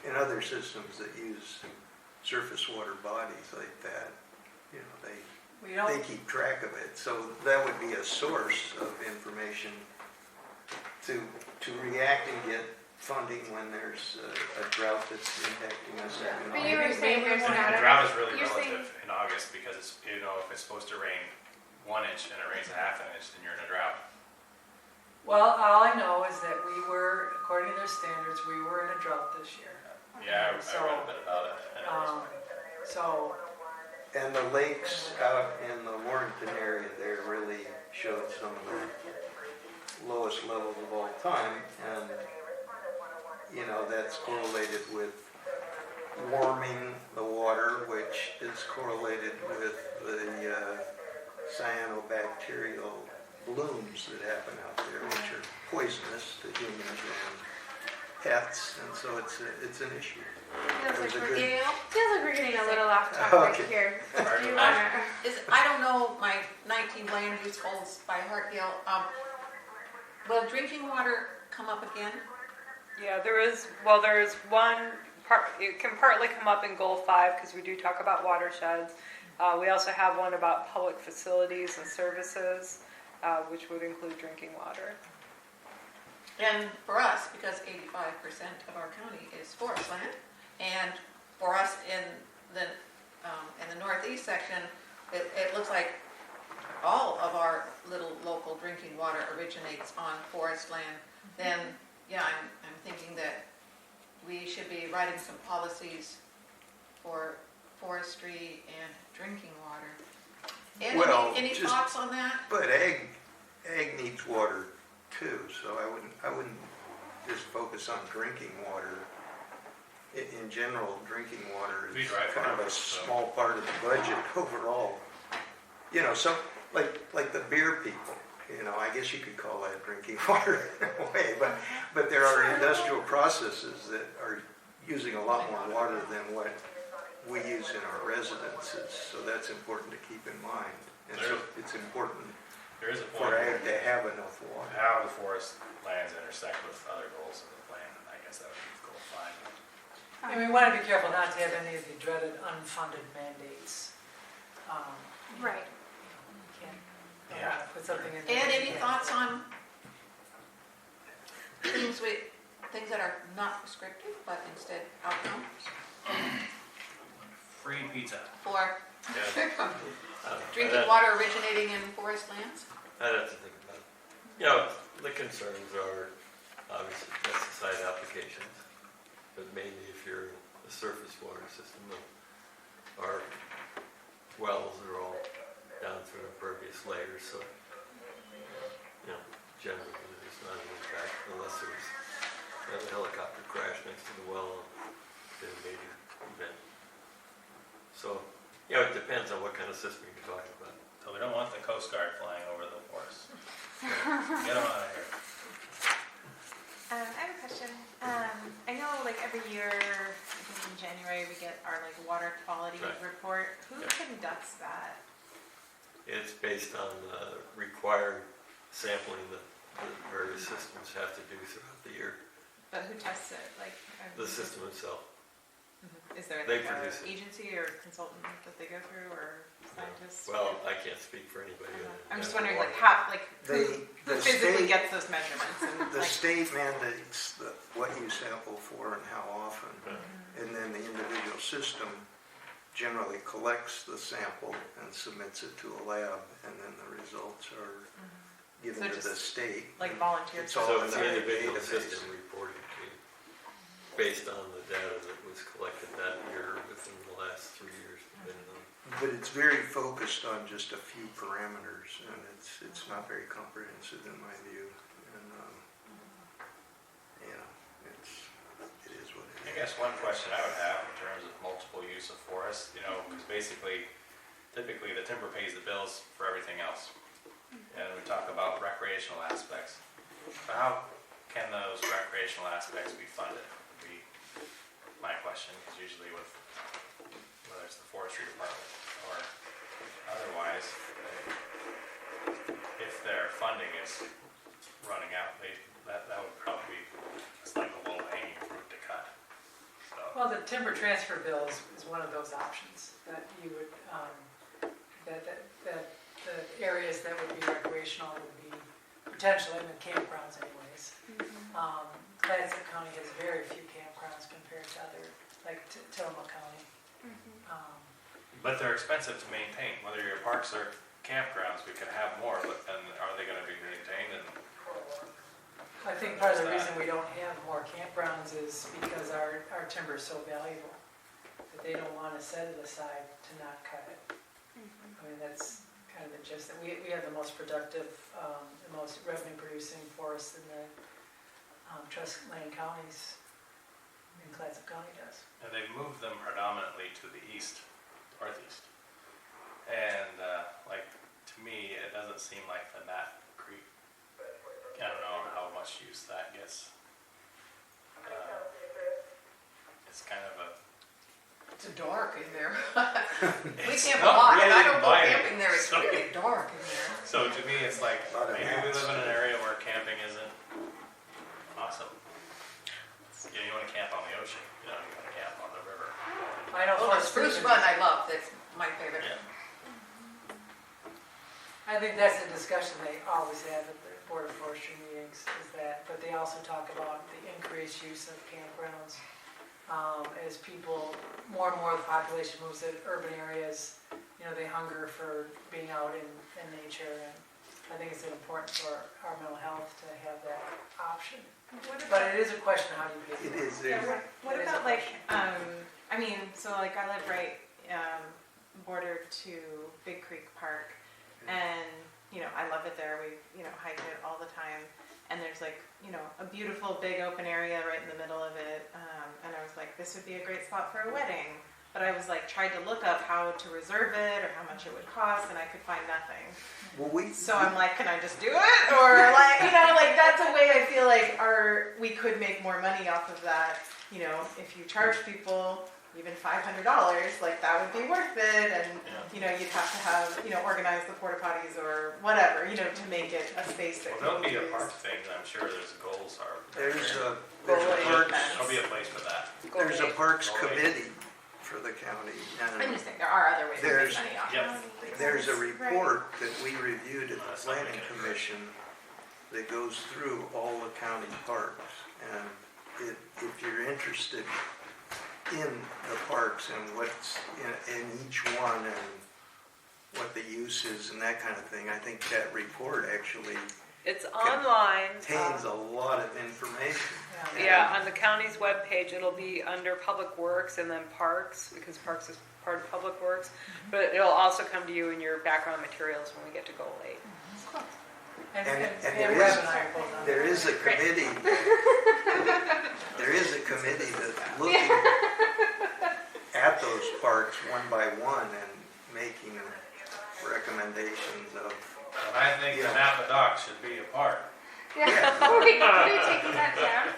Speaker 11: and other systems that use surface water bodies like that,
Speaker 5: We don't,
Speaker 11: they keep track of it. So that would be a source of information to react and get funding when there's a drought that's impacting us
Speaker 3: But you were
Speaker 11: economically.
Speaker 3: saying there's
Speaker 9: And
Speaker 3: not
Speaker 9: the
Speaker 3: a.
Speaker 9: drought is really
Speaker 3: you're saying-
Speaker 9: relative in August because it's, if it's supposed to rain 1 inch and it rains a half an inch, then you're in a drought.
Speaker 5: well, all I know is that we were, according to their standards, we were in a drought this year.
Speaker 9: Yeah, I
Speaker 5: So,
Speaker 9: read a bit about it. And it was-
Speaker 5: So,
Speaker 11: And the lakes out in the Warrenton area there really showed some of the lowest levels of all time. And, that's correlated with warming the water, which is correlated with the cyanobacterial blooms that happen out there, which are poisonous to humans and pets. And so it's an issue.
Speaker 3: Feels
Speaker 11: There's
Speaker 3: like
Speaker 11: a
Speaker 3: we're
Speaker 11: good-
Speaker 3: getting a little off topic
Speaker 11: Okay.
Speaker 3: here.
Speaker 9: Sorry,
Speaker 3: Do you
Speaker 9: go
Speaker 3: wanna?
Speaker 1: I don't know my 19 land use goals by heart, Gail. Will drinking water come up again?
Speaker 2: Yeah, there is one part, it can partly come up in goal 5 because we do talk about watersheds. We also have one about public facilities and services, which would include drinking water.
Speaker 1: And for us, because 85% of our county is forest land, and for us in the northeast section, it looks like all of our little local drinking water originates on forest land. Then, yeah, I'm thinking that we should be writing some policies for forestry and drinking water. Ed,
Speaker 11: Well,
Speaker 1: any
Speaker 11: just-
Speaker 1: thoughts on that?
Speaker 11: But ag needs water too, so I wouldn't just focus on drinking water. In general, drinking water
Speaker 9: We
Speaker 11: is
Speaker 9: drive
Speaker 11: kind of a
Speaker 9: farmers, so-
Speaker 11: small part of the budget overall. So, like the beer people, I guess you could call that drinking water in a way, but there are industrial processes that are using a lot more water than what we use in our residences, so that's important to keep in mind. And so it's important
Speaker 9: There is a
Speaker 11: for
Speaker 9: point
Speaker 11: ag to have enough water.
Speaker 9: how the forest lands intersect with other goals of the plan, and I guess that would be goal 5.
Speaker 5: and we want to be careful not to have any of the dreaded unfunded mandates.
Speaker 3: Right.
Speaker 5: You can't
Speaker 9: Yeah.
Speaker 5: put something in.
Speaker 1: Ed, any thoughts on things that are not prescriptive, but instead outcomes
Speaker 9: Free pizza.
Speaker 1: for
Speaker 4: Yeah.
Speaker 1: drinking water originating in forest lands?
Speaker 4: I'd have to think about it. The concerns are obviously pesticide applications, but mainly if you're in a surface water system, our wells are all down through impervious layers, so, generally there's not an impact unless there's a helicopter crash next to the well and a major event. So, it depends on what kind of system you're talking about.
Speaker 9: So we don't want the Coast Guard flying over the forest. Get them out of here.
Speaker 12: I have a question. I know every year, I think in January, we get our water quality
Speaker 4: Right.
Speaker 12: report. Who
Speaker 4: Yeah.
Speaker 12: conducts that?
Speaker 4: It's based on required sampling that that various systems have to do throughout the year.
Speaker 12: But who tests it? Like,
Speaker 4: The system itself.
Speaker 12: is there
Speaker 4: They
Speaker 12: like a
Speaker 4: produce it.
Speaker 12: agency or consultant that they go through, or scientists?
Speaker 4: Well, I can't speak for anybody. other than
Speaker 12: I'm just
Speaker 4: Napa
Speaker 12: wondering, like,
Speaker 4: Water.
Speaker 12: how, like,
Speaker 11: They-
Speaker 12: who
Speaker 11: the
Speaker 12: physically
Speaker 11: state-
Speaker 12: gets those measurements and
Speaker 11: The
Speaker 12: like,
Speaker 11: state mandates what you sample for and how often, and then the individual system generally collects the sample and submits it to a lab, and then the results are given
Speaker 12: So
Speaker 11: to the
Speaker 12: just
Speaker 11: state.
Speaker 12: like volunteer
Speaker 11: It's all
Speaker 4: So
Speaker 11: in
Speaker 4: it's
Speaker 11: the
Speaker 4: the individual
Speaker 11: database.
Speaker 4: system reporting to you, based on the data that was collected that year within the last 3 years, depending on.
Speaker 11: But it's very focused on just a few parameters, and it's not very comprehensive in my view. And, you know, it is what
Speaker 9: I
Speaker 11: it is.
Speaker 9: guess one question I would have in terms of multiple use of forests, you know, because basically, typically the timber pays the bills for everything else. And we talk about recreational aspects. But how can those recreational aspects be funded? Would be my question, because usually with, whether it's the forestry department or otherwise, if their funding is running out, that would probably be, it's like a low hanging fruit to cut. So,
Speaker 5: Well, the timber transfer bill is one of those options that you would, that the areas that would be recreational would be potentially in the campgrounds anyways. Clatsop County has very few campgrounds compared to other, like Tillamook County.
Speaker 9: but they're expensive to maintain, whether your parks or campgrounds, we could have more, but then are they gonna be maintained? And
Speaker 5: I think part of the reason we don't have more campgrounds is because our timber is so valuable that they don't want to set it aside to not cut it. I mean, that's kind of the gist, that we have the most productive, the most revenue producing forests in the trust land counties, and Clatsop County does.
Speaker 9: And they've moved them predominantly to the east, northeast. And, like, to me, it doesn't seem like the Nat Creek, I don't know how much use that gets. It's kind of a,
Speaker 1: It's dark in there. We
Speaker 9: it's
Speaker 1: camp a
Speaker 9: not
Speaker 1: lot, and
Speaker 9: really
Speaker 1: I don't go
Speaker 9: inviting.
Speaker 1: camping there, it's
Speaker 9: So-
Speaker 1: really dark in there.
Speaker 9: So to me, it's like,
Speaker 11: A lot of
Speaker 9: maybe we
Speaker 11: gnats.
Speaker 9: live in an area where camping isn't awesome. You know, you wanna camp on the ocean, you know, you wanna camp on the river.
Speaker 5: I know
Speaker 1: Oh, the
Speaker 5: Forest
Speaker 1: Spruce
Speaker 5: Stevens-
Speaker 1: Run I love, that's my favorite.
Speaker 9: Yeah.
Speaker 5: I think that's a discussion they always have at the Board of Forestry meetings, is that, but they also talk about the increased use of campgrounds. As people, more and more of the population moves to urban areas, you know, they hunger for being out in nature, and I think it's important for our mental health to have that option. But it is a question, how do you pay
Speaker 11: It
Speaker 5: for it?
Speaker 11: is there.
Speaker 12: what
Speaker 5: It is a
Speaker 12: about like,
Speaker 5: question.
Speaker 12: I mean, so like I live right, border to Big Creek Park, and, you know, I love it there, we, you know, hike it all the time, and there's like, you know, a beautiful big open area right in the middle of it, and I was like, this would be a great spot for a wedding, but I was like, tried to look up how to reserve it, or how much it would cost, and I could find nothing.
Speaker 11: Well,
Speaker 12: So I'm like, can I just do it? Or like, you know, like that's a way I feel like we could make more money off of that. You know, if you charge people even $500, like that would be worth it. And, you know, you'd have to have, you know, organize the porta potties or whatever, you know, to make it a space that
Speaker 9: Well, there'll
Speaker 12: can
Speaker 9: be a
Speaker 12: used.
Speaker 9: park thing, I'm sure there's goals are.
Speaker 11: there's a
Speaker 12: Goalie
Speaker 11: parks,
Speaker 12: events.
Speaker 9: There'll be a place for that.
Speaker 11: there's a parks
Speaker 9: Goalie.
Speaker 11: committee for the county.
Speaker 12: I'm
Speaker 11: And
Speaker 12: just saying, there are other ways to make
Speaker 11: There's-
Speaker 12: money off
Speaker 9: Yep.
Speaker 12: of
Speaker 11: there's a
Speaker 12: Right.
Speaker 11: report that we reviewed at the
Speaker 9: That's not
Speaker 11: planning
Speaker 9: okay.
Speaker 11: commission that goes through all the county parks. And if you're interested in the parks and what's in each one and what the use is and that kind of thing, I think that report actually
Speaker 2: It's online.
Speaker 11: contains a lot of information.
Speaker 2: Yeah, on the county's webpage, it'll be under Public Works and then Parks, because Parks is part of Public Works. But it'll also come to you in your background materials when we get to Goal 8.
Speaker 11: And
Speaker 5: Webb
Speaker 11: there
Speaker 5: and I are both on
Speaker 11: There
Speaker 5: that.
Speaker 11: is a committee, there is a committee that's looking at those parks one by one and making recommendations of,
Speaker 9: And I think the Napa dock should be a park.
Speaker 3: Yeah, are we taking that down?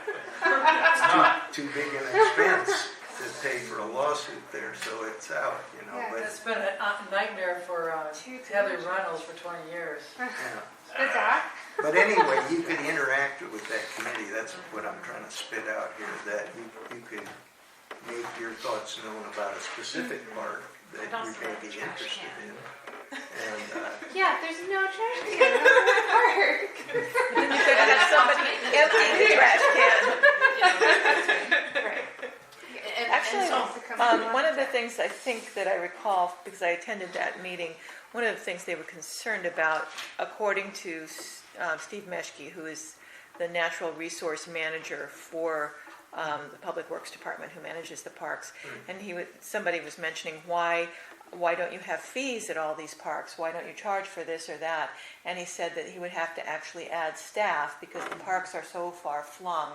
Speaker 9: It's not.
Speaker 11: too big an expense to pay for a lawsuit there, so it's out, you know,
Speaker 3: Yeah.
Speaker 11: but,
Speaker 5: It's been a nightmare for Heather Reynolds for 20 years.
Speaker 11: yeah.
Speaker 3: The dock?
Speaker 11: But But anyway, you could interact with that committee, that's what I'm trying to spit out here, that you could make your thoughts known about a specific park that
Speaker 12: But
Speaker 11: you
Speaker 12: also
Speaker 11: may
Speaker 12: the
Speaker 11: be
Speaker 12: trash
Speaker 11: interested
Speaker 12: can.
Speaker 11: in. And,
Speaker 3: Yeah, there's no trash can in the park.
Speaker 8: Then you could have somebody empty the trash can.
Speaker 3: Right.
Speaker 8: Actually,
Speaker 3: so-
Speaker 8: one of the things I think that I recall, because I attended that meeting, one of the things they were concerned about, according to Steve Meshke, who is the natural resource manager for the Public Works Department, who manages the parks, and somebody was mentioning why don't you have fees at all these parks? Why don't you charge for this or that? And he said that he would have to actually add staff because the parks are so far flung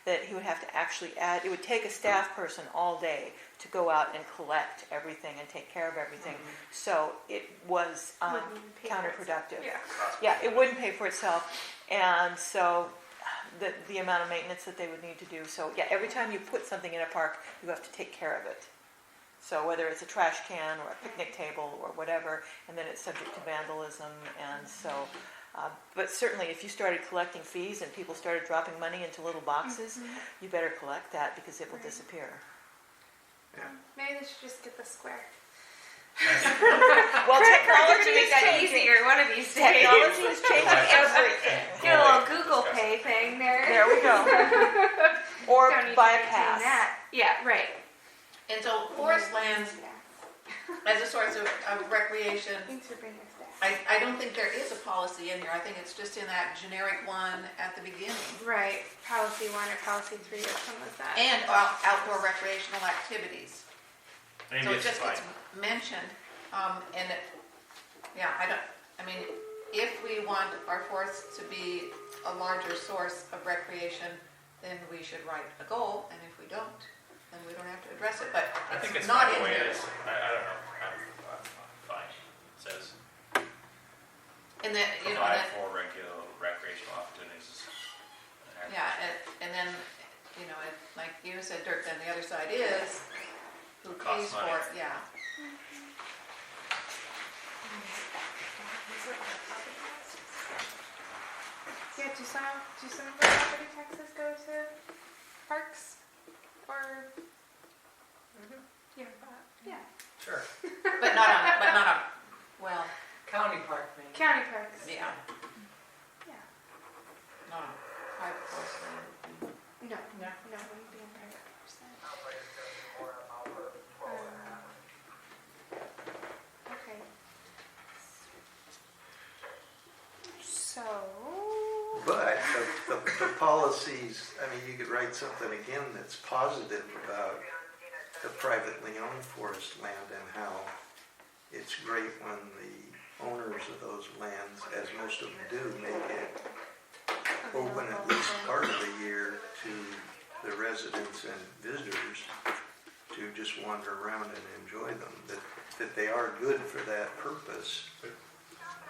Speaker 8: that he would have to actually add, it would take a staff person all day to go out and collect everything and take care of everything. So it was
Speaker 3: Wouldn't pay for
Speaker 8: counterproductive.
Speaker 3: Yeah.
Speaker 8: Yeah, it wouldn't pay for itself. And so the amount of maintenance that they would need to do. So yeah, every time you put something in a park, you have to take care of it. So whether it's a trash can or a picnic table or whatever, and then it's subject to vandalism. And so, but certainly if you started collecting fees and people started dropping money into little boxes, you better collect that because it will disappear.
Speaker 3: Maybe they should just get the square.
Speaker 8: Well, technology
Speaker 3: Make
Speaker 8: is
Speaker 3: that
Speaker 8: changing.
Speaker 3: easier one of these days.
Speaker 8: Technology is changing everything.
Speaker 3: Get a little Google Pay thing there.
Speaker 8: There we go. Or
Speaker 3: Don't need to
Speaker 8: buy a
Speaker 3: maintain
Speaker 8: pass.
Speaker 3: that. Yeah, right.
Speaker 1: And so forest lands
Speaker 3: Yeah.
Speaker 1: as a source of recreation,
Speaker 3: Thanks for bringing us back.
Speaker 1: I don't think there is a policy in here. I think it's just in that generic one at the beginning.
Speaker 3: Right. Policy 1 or policy 3, which one was that?
Speaker 1: And outdoor recreational activities.
Speaker 9: Maybe
Speaker 1: So it
Speaker 9: it's
Speaker 1: just
Speaker 9: fine.
Speaker 1: gets mentioned, and I mean, if we want our forests to be a larger source of recreation, then we should write a goal, and if we don't, then we don't have to address it, but
Speaker 9: I think it's
Speaker 1: not
Speaker 9: fine
Speaker 1: in
Speaker 9: the way
Speaker 1: here.
Speaker 9: it is. I don't know. I'm fine. It says
Speaker 1: And then,
Speaker 9: provide for regular recreational opportunities.
Speaker 1: yeah, and then, like you said, Dirk, then the other side is, who pays
Speaker 9: Costs
Speaker 1: for
Speaker 9: money.
Speaker 1: it, yeah.
Speaker 3: Yeah, do some of the property taxes go to parks? Or, yeah,
Speaker 5: Sure.
Speaker 1: But not on, well,
Speaker 5: County park, maybe.
Speaker 3: county parks.
Speaker 1: yeah,
Speaker 3: Yeah.
Speaker 1: not on private forest land.
Speaker 3: No, it wouldn't be in private percent. Okay. So,
Speaker 11: but the policies, I mean, you could write something again that's positive about the privately owned forest land and how it's great when the owners of those lands, as most of them do, make it open at least part of the year to the residents and visitors to just wander around and enjoy them, that they are good for that purpose,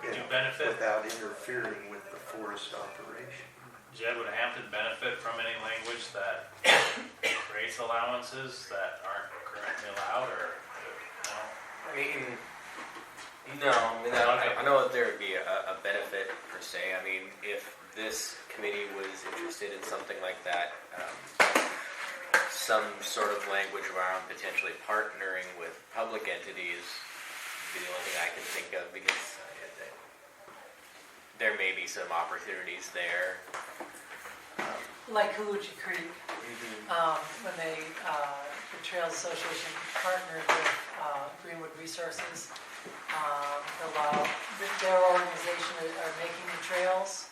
Speaker 9: Would you benefit,
Speaker 11: without interfering with the forest operation.
Speaker 9: Jed, would Hampton benefit from any language that creates allowances that aren't currently allowed, or, no?
Speaker 6: I mean, no, I know that there would be a benefit per se. I mean, if this committee was interested in something like that, some sort of language around potentially partnering with public entities would be the only thing I can think of, because there may be some opportunities there.
Speaker 5: Like Hoochie Creek, when the Trails Association partnered with Greenwood Resources, their organization are making the trails.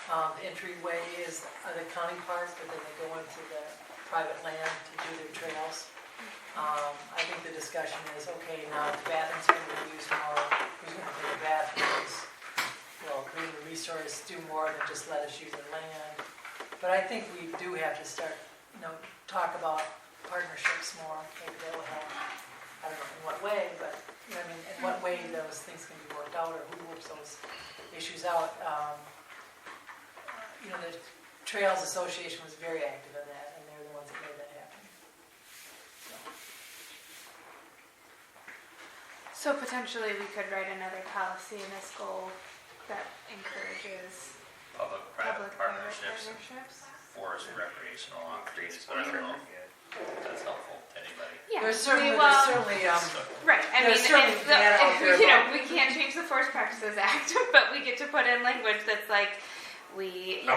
Speaker 5: The entryway is the county parks, but then they go into the private land to do their trails. I think the discussion is, okay, now the bathrooms are going to be used more, who's going to pay the bathrooms? Will Greenwood Resources do more than just let us use the land? But I think we do have to start, talk about partnerships more. Maybe that will help. I don't know in what way, but in what way those things can be worked out, or who works those issues out. The Trails Association was very active in that, and they're the ones that made that happen.
Speaker 3: so potentially we could write another policy in this goal that encourages
Speaker 9: Public
Speaker 3: memberships.
Speaker 9: forest recreational opportunities, but I don't know if that's helpful to anybody.
Speaker 3: Yeah,
Speaker 5: There's certainly,
Speaker 3: well,
Speaker 5: right,
Speaker 3: I mean,
Speaker 5: there's certainly
Speaker 3: if,
Speaker 5: that out there
Speaker 3: you know,
Speaker 5: about-
Speaker 3: we can't change the Forest Practices Act, but we get to put in language that's like,
Speaker 9: I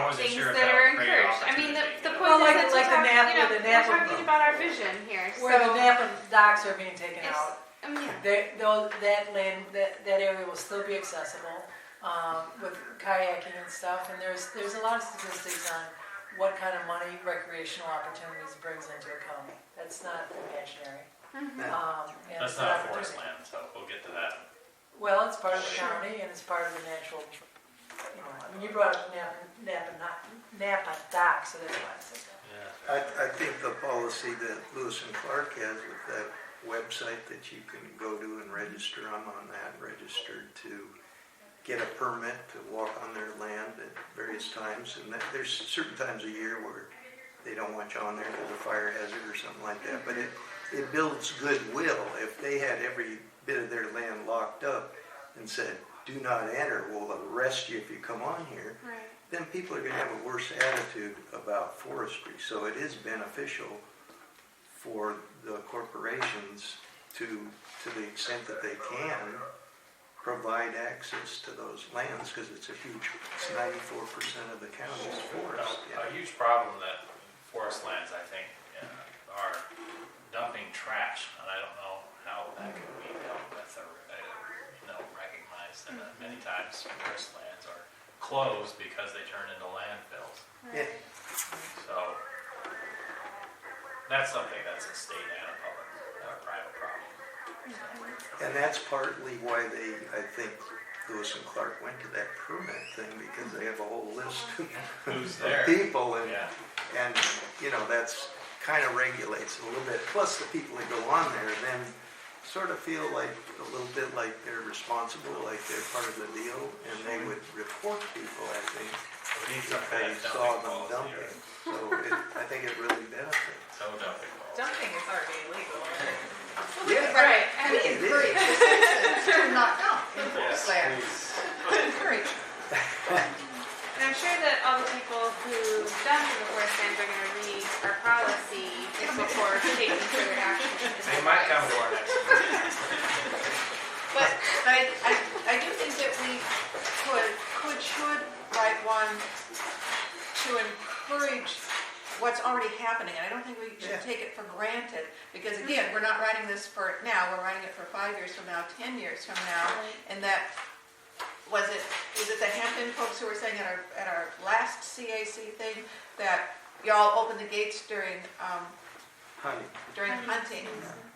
Speaker 9: wasn't
Speaker 3: things
Speaker 9: sure if
Speaker 3: that
Speaker 9: that
Speaker 3: are
Speaker 9: would create
Speaker 3: encouraged. I mean,
Speaker 9: opportunity,
Speaker 3: the
Speaker 9: you know.
Speaker 3: point
Speaker 5: Well,
Speaker 3: is
Speaker 5: like-
Speaker 3: that
Speaker 5: like the Napa-
Speaker 3: we're
Speaker 5: the Napa-
Speaker 3: talking about our vision here, so.
Speaker 5: where the Napa docks are being taken
Speaker 3: It's-
Speaker 5: out,
Speaker 3: yeah.
Speaker 5: that land, that area will still be accessible, with kayaking and stuff, and there's a lot of statistics on what kind of money recreational opportunities brings into a county. That's not imaginary.
Speaker 3: Mhm.
Speaker 5: And
Speaker 9: That's
Speaker 5: it's an
Speaker 9: not a forest
Speaker 5: opportunity.
Speaker 9: land, so we'll get to that.
Speaker 5: Well, it's part of the county and it's part of the natural, you know, I mean, you brought up Napa dock, so that's why I said that.
Speaker 9: Yeah.
Speaker 11: I think the policy that Lewis and Clark has with that website that you can go to and register, I'm on that, registered to get a permit to walk on their land at various times. And there's certain times a year where they don't want you on there because of fire hazard or something like that. But it builds goodwill. If they had every bit of their land locked up and said, do not enter, we'll arrest you if you come on here,
Speaker 3: Right.
Speaker 11: then people are going to have a worse attitude about forestry. So it is beneficial for the corporations to the extent that they can, provide access to those lands, because it's 94% of the county's forest.
Speaker 9: A huge problem that forest lands, I think, are dumping trash, and I don't know how that can be dealt with or, recognized. And many times forest lands are closed because they turn into landfills.
Speaker 11: Yeah.
Speaker 9: So that's something that's a state and a public, private problem.
Speaker 11: And that's partly why I think Lewis and Clark went to that permit thing, because they have a whole list
Speaker 9: Who's
Speaker 11: of
Speaker 9: there?
Speaker 11: people, and
Speaker 9: Yeah.
Speaker 11: that's kind of regulates it a little bit. Plus, the people that go on there then sort of feel like a little bit like they're responsible, like they're part of the deal, and they would report people, I think,
Speaker 9: We need
Speaker 11: if
Speaker 9: some kind
Speaker 11: they
Speaker 9: of
Speaker 11: saw
Speaker 9: dumping
Speaker 11: them
Speaker 9: policy.
Speaker 11: dumping. So I think it really benefits.
Speaker 9: No dumping policy.
Speaker 12: Dumping is already illegal.
Speaker 11: Yeah.
Speaker 3: Right.
Speaker 1: We
Speaker 11: It is.
Speaker 1: encourage the citizens to not dump in
Speaker 9: Yes,
Speaker 1: forest land.
Speaker 9: please.
Speaker 1: Encourage.
Speaker 3: And I'm sure that all the people who dump in the forest lands are gonna read our policy before taking further action.
Speaker 9: They might come to our next meeting.
Speaker 1: But I do think that we should write one to encourage what's already happening. And I don't think we should take it for granted, because again, we're not writing this for now, we're writing it for 5 years from now, 10 years from now. And that, is it the Hampton folks who were saying at our last CAC thing that y'all opened the gates during hunting?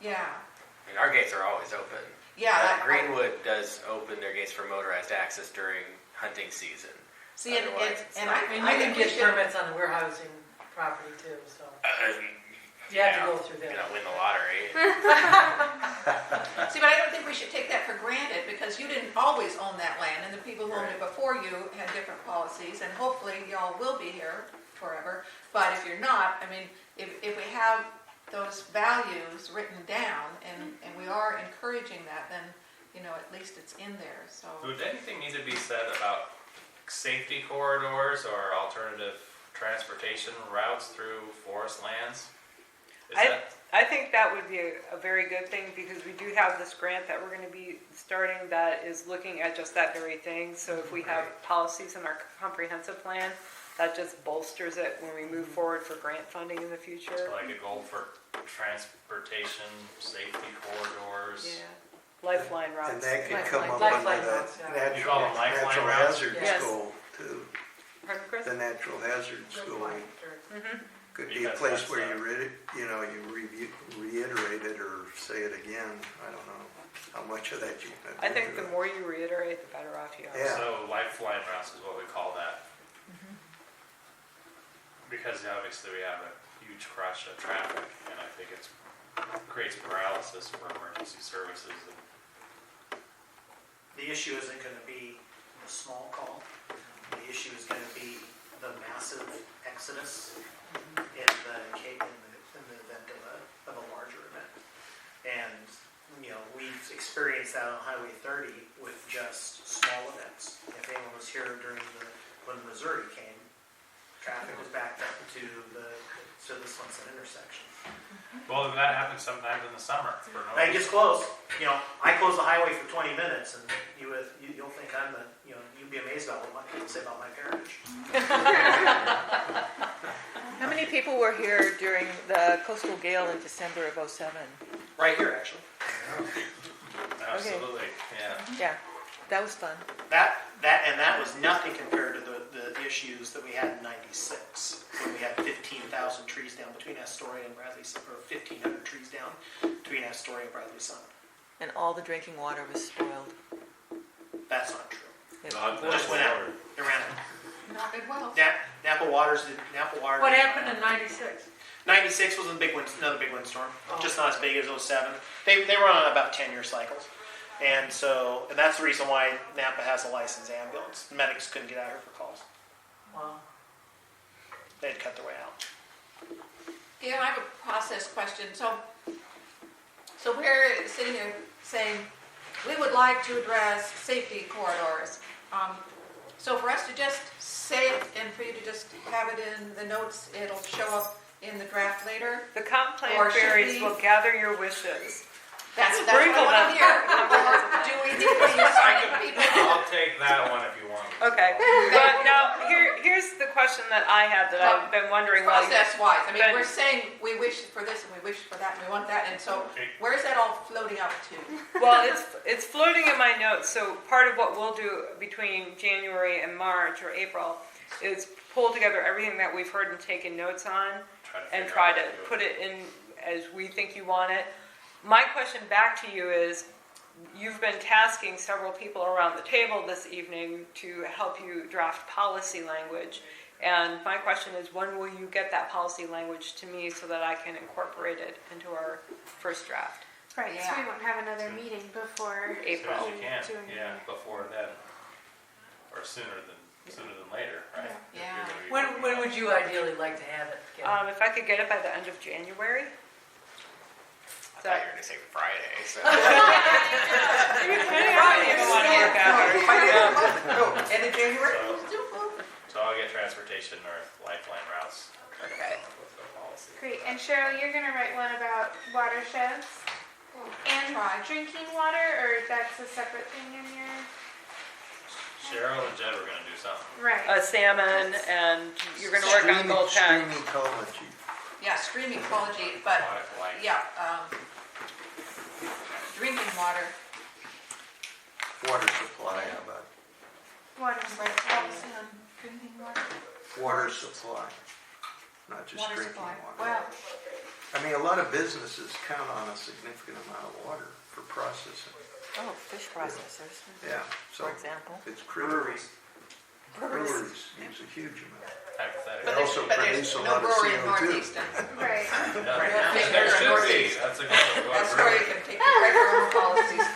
Speaker 1: Yeah.
Speaker 6: I mean, our gates are always open.
Speaker 1: Yeah.
Speaker 6: Greenwood does open their gates for motorized access during hunting season.
Speaker 1: See, and
Speaker 6: Otherwise, it's
Speaker 1: I
Speaker 6: not.
Speaker 5: And
Speaker 1: I
Speaker 5: you
Speaker 1: think
Speaker 5: can
Speaker 1: we
Speaker 5: get
Speaker 1: should.
Speaker 5: permits on the warehousing property too, so you have to go through
Speaker 6: You
Speaker 5: that.
Speaker 6: know, win the lottery.
Speaker 1: See, but I don't think we should take that for granted, because you didn't always own that land, and the people who owned it before you had different policies, and hopefully y'all will be here forever. But if you're not, I mean, if we have those values written down, and we are encouraging that, then, at least it's in there, so.
Speaker 9: Would anything need to be said about safety corridors or alternative transportation routes through forest lands?
Speaker 2: I think that would be a very good thing, because we do have this grant that we're going to be starting that is looking at just that very thing. So if we have policies in our comprehensive plan, that just bolsters it when we move forward for grant funding in the future.
Speaker 9: So like a goal for transportation, safety corridors?
Speaker 2: Yeah, lifeline routes.
Speaker 11: And that could come up
Speaker 5: Lifeline
Speaker 11: under
Speaker 5: routes,
Speaker 11: the
Speaker 5: yeah.
Speaker 9: You call them lifeline routes?
Speaker 11: hazards
Speaker 2: Yes.
Speaker 11: goal too.
Speaker 2: Pardon, Chris?
Speaker 11: The natural hazards goal
Speaker 2: Mhm.
Speaker 11: could be a
Speaker 9: Because
Speaker 11: place
Speaker 9: that's,
Speaker 11: where you reiterate it or say it again. I don't know how much of that you can do.
Speaker 2: I think the more you reiterate, the better off you are.
Speaker 11: Yeah.
Speaker 9: So lifeline routes is what we call that. Because obviously we have a huge crush of traffic, and I think it creates paralysis for emergency services.
Speaker 13: The issue isn't going to be the small call. The issue is going to be the massive exodus in the event of a larger event. And, we've experienced that on Highway 30 with just small events. If anyone was here when Missouri came, traffic was backed up to the Swenson intersection.
Speaker 9: Well, that happens sometimes in the summer for no
Speaker 13: It
Speaker 9: reason.
Speaker 13: gets close, I close the highway for 20 minutes and you'll think I'm you'd be amazed about what people say about my parentage.
Speaker 8: How many people were here during the coastal gale in December of '07?
Speaker 13: Right here, actually.
Speaker 9: Absolutely, yeah.
Speaker 8: Yeah, that was fun.
Speaker 13: That was nothing compared to the issues that we had in '96 when we had 15,000 trees down between Astoria and Bradley, or 1,500 trees down between Astoria and Bradley Summit.
Speaker 8: And all the drinking water was spoiled.
Speaker 13: That's not true.
Speaker 8: It-
Speaker 13: It just went out. It ran out.
Speaker 1: Not big well.
Speaker 13: Napa Water.
Speaker 5: What happened in '96?
Speaker 13: 96 was another big windstorm, just not as big as '07. They run on about 10-year cycles. And that's the reason why Napa has a licensed ambulance. Medics couldn't get out here for calls.
Speaker 5: Wow.
Speaker 13: They had cut their way out.
Speaker 1: Yeah, I have a process question. So we're sitting here saying, we would like to address safety corridors. So for us to just say it and for you to just have it in the notes, it'll show up in the draft later?
Speaker 2: The comp plan
Speaker 1: Or should
Speaker 2: fairies
Speaker 1: we-
Speaker 2: will gather your wishes.
Speaker 1: That's what
Speaker 2: Sprinkle
Speaker 1: I want to
Speaker 2: them.
Speaker 1: hear. Or do we need to be assigning people?
Speaker 9: I'll take that one if you want.
Speaker 2: Okay, but now, here's the question that I had that I've been wondering. while you-
Speaker 1: Process-wise, I mean,
Speaker 2: But-
Speaker 1: we're saying we wish for this and we wish for that and we want that, and so where's that all floating up to?
Speaker 2: Well, it's floating in my notes, so part of what we'll do between January and March or April is pull together everything that we've heard and taken notes on and
Speaker 9: figure
Speaker 2: try
Speaker 9: out
Speaker 2: to
Speaker 9: how do it.
Speaker 2: put it in as we think you want it. My question back to you is, you've been tasking several people around the table this evening to help you draft policy language. And my question is, when will you get that policy language to me so that I can incorporate it into our first draft?
Speaker 3: Right, so
Speaker 1: Yeah.
Speaker 3: we won't have another meeting before
Speaker 9: As soon
Speaker 2: April.
Speaker 9: as you can,
Speaker 3: doing
Speaker 9: yeah,
Speaker 3: it.
Speaker 9: before then. Or sooner than later, right?
Speaker 1: Yeah.
Speaker 5: When would you ideally like to have it? Kim?
Speaker 2: If I could get it by the end of January.
Speaker 6: I thought you were going to say Friday. So.
Speaker 1: End of January?
Speaker 9: So I'll get transportation north, lifeline routes.
Speaker 1: Okay.
Speaker 9: With the policy.
Speaker 3: Great, and Cheryl, you're gonna write one about watersheds and
Speaker 1: Try.
Speaker 3: drinking water, or that's a separate thing in your,
Speaker 9: Cheryl and Jed were gonna do something.
Speaker 3: right?
Speaker 2: Salmon, and you're going to work on gold pen.
Speaker 11: Stream ecology.
Speaker 1: Yeah, stream ecology, but,
Speaker 9: Aquatic life.
Speaker 1: yeah, drinking water.
Speaker 11: Water supply, how about
Speaker 3: Water
Speaker 1: Right, policy on drinking water.
Speaker 11: water supply, not just
Speaker 1: Water
Speaker 11: drinking
Speaker 1: supply.
Speaker 11: water.
Speaker 1: Well,
Speaker 11: I mean, a lot of businesses count on a significant amount of water for processing.
Speaker 8: Oh, fish processors,
Speaker 11: Yeah, so
Speaker 8: for example.
Speaker 11: it's critical.
Speaker 13: Breweries.
Speaker 11: Breweries use a huge amount.
Speaker 9: Hypothetically.
Speaker 11: They also
Speaker 1: but
Speaker 11: produce
Speaker 1: there's
Speaker 11: a
Speaker 1: no
Speaker 11: lot of
Speaker 1: brewery in
Speaker 11: CO2.
Speaker 1: Northeastern.
Speaker 3: Right.
Speaker 9: Yeah,
Speaker 1: Right.
Speaker 9: there should be, that's a good one.
Speaker 1: That's where you can take your own policies.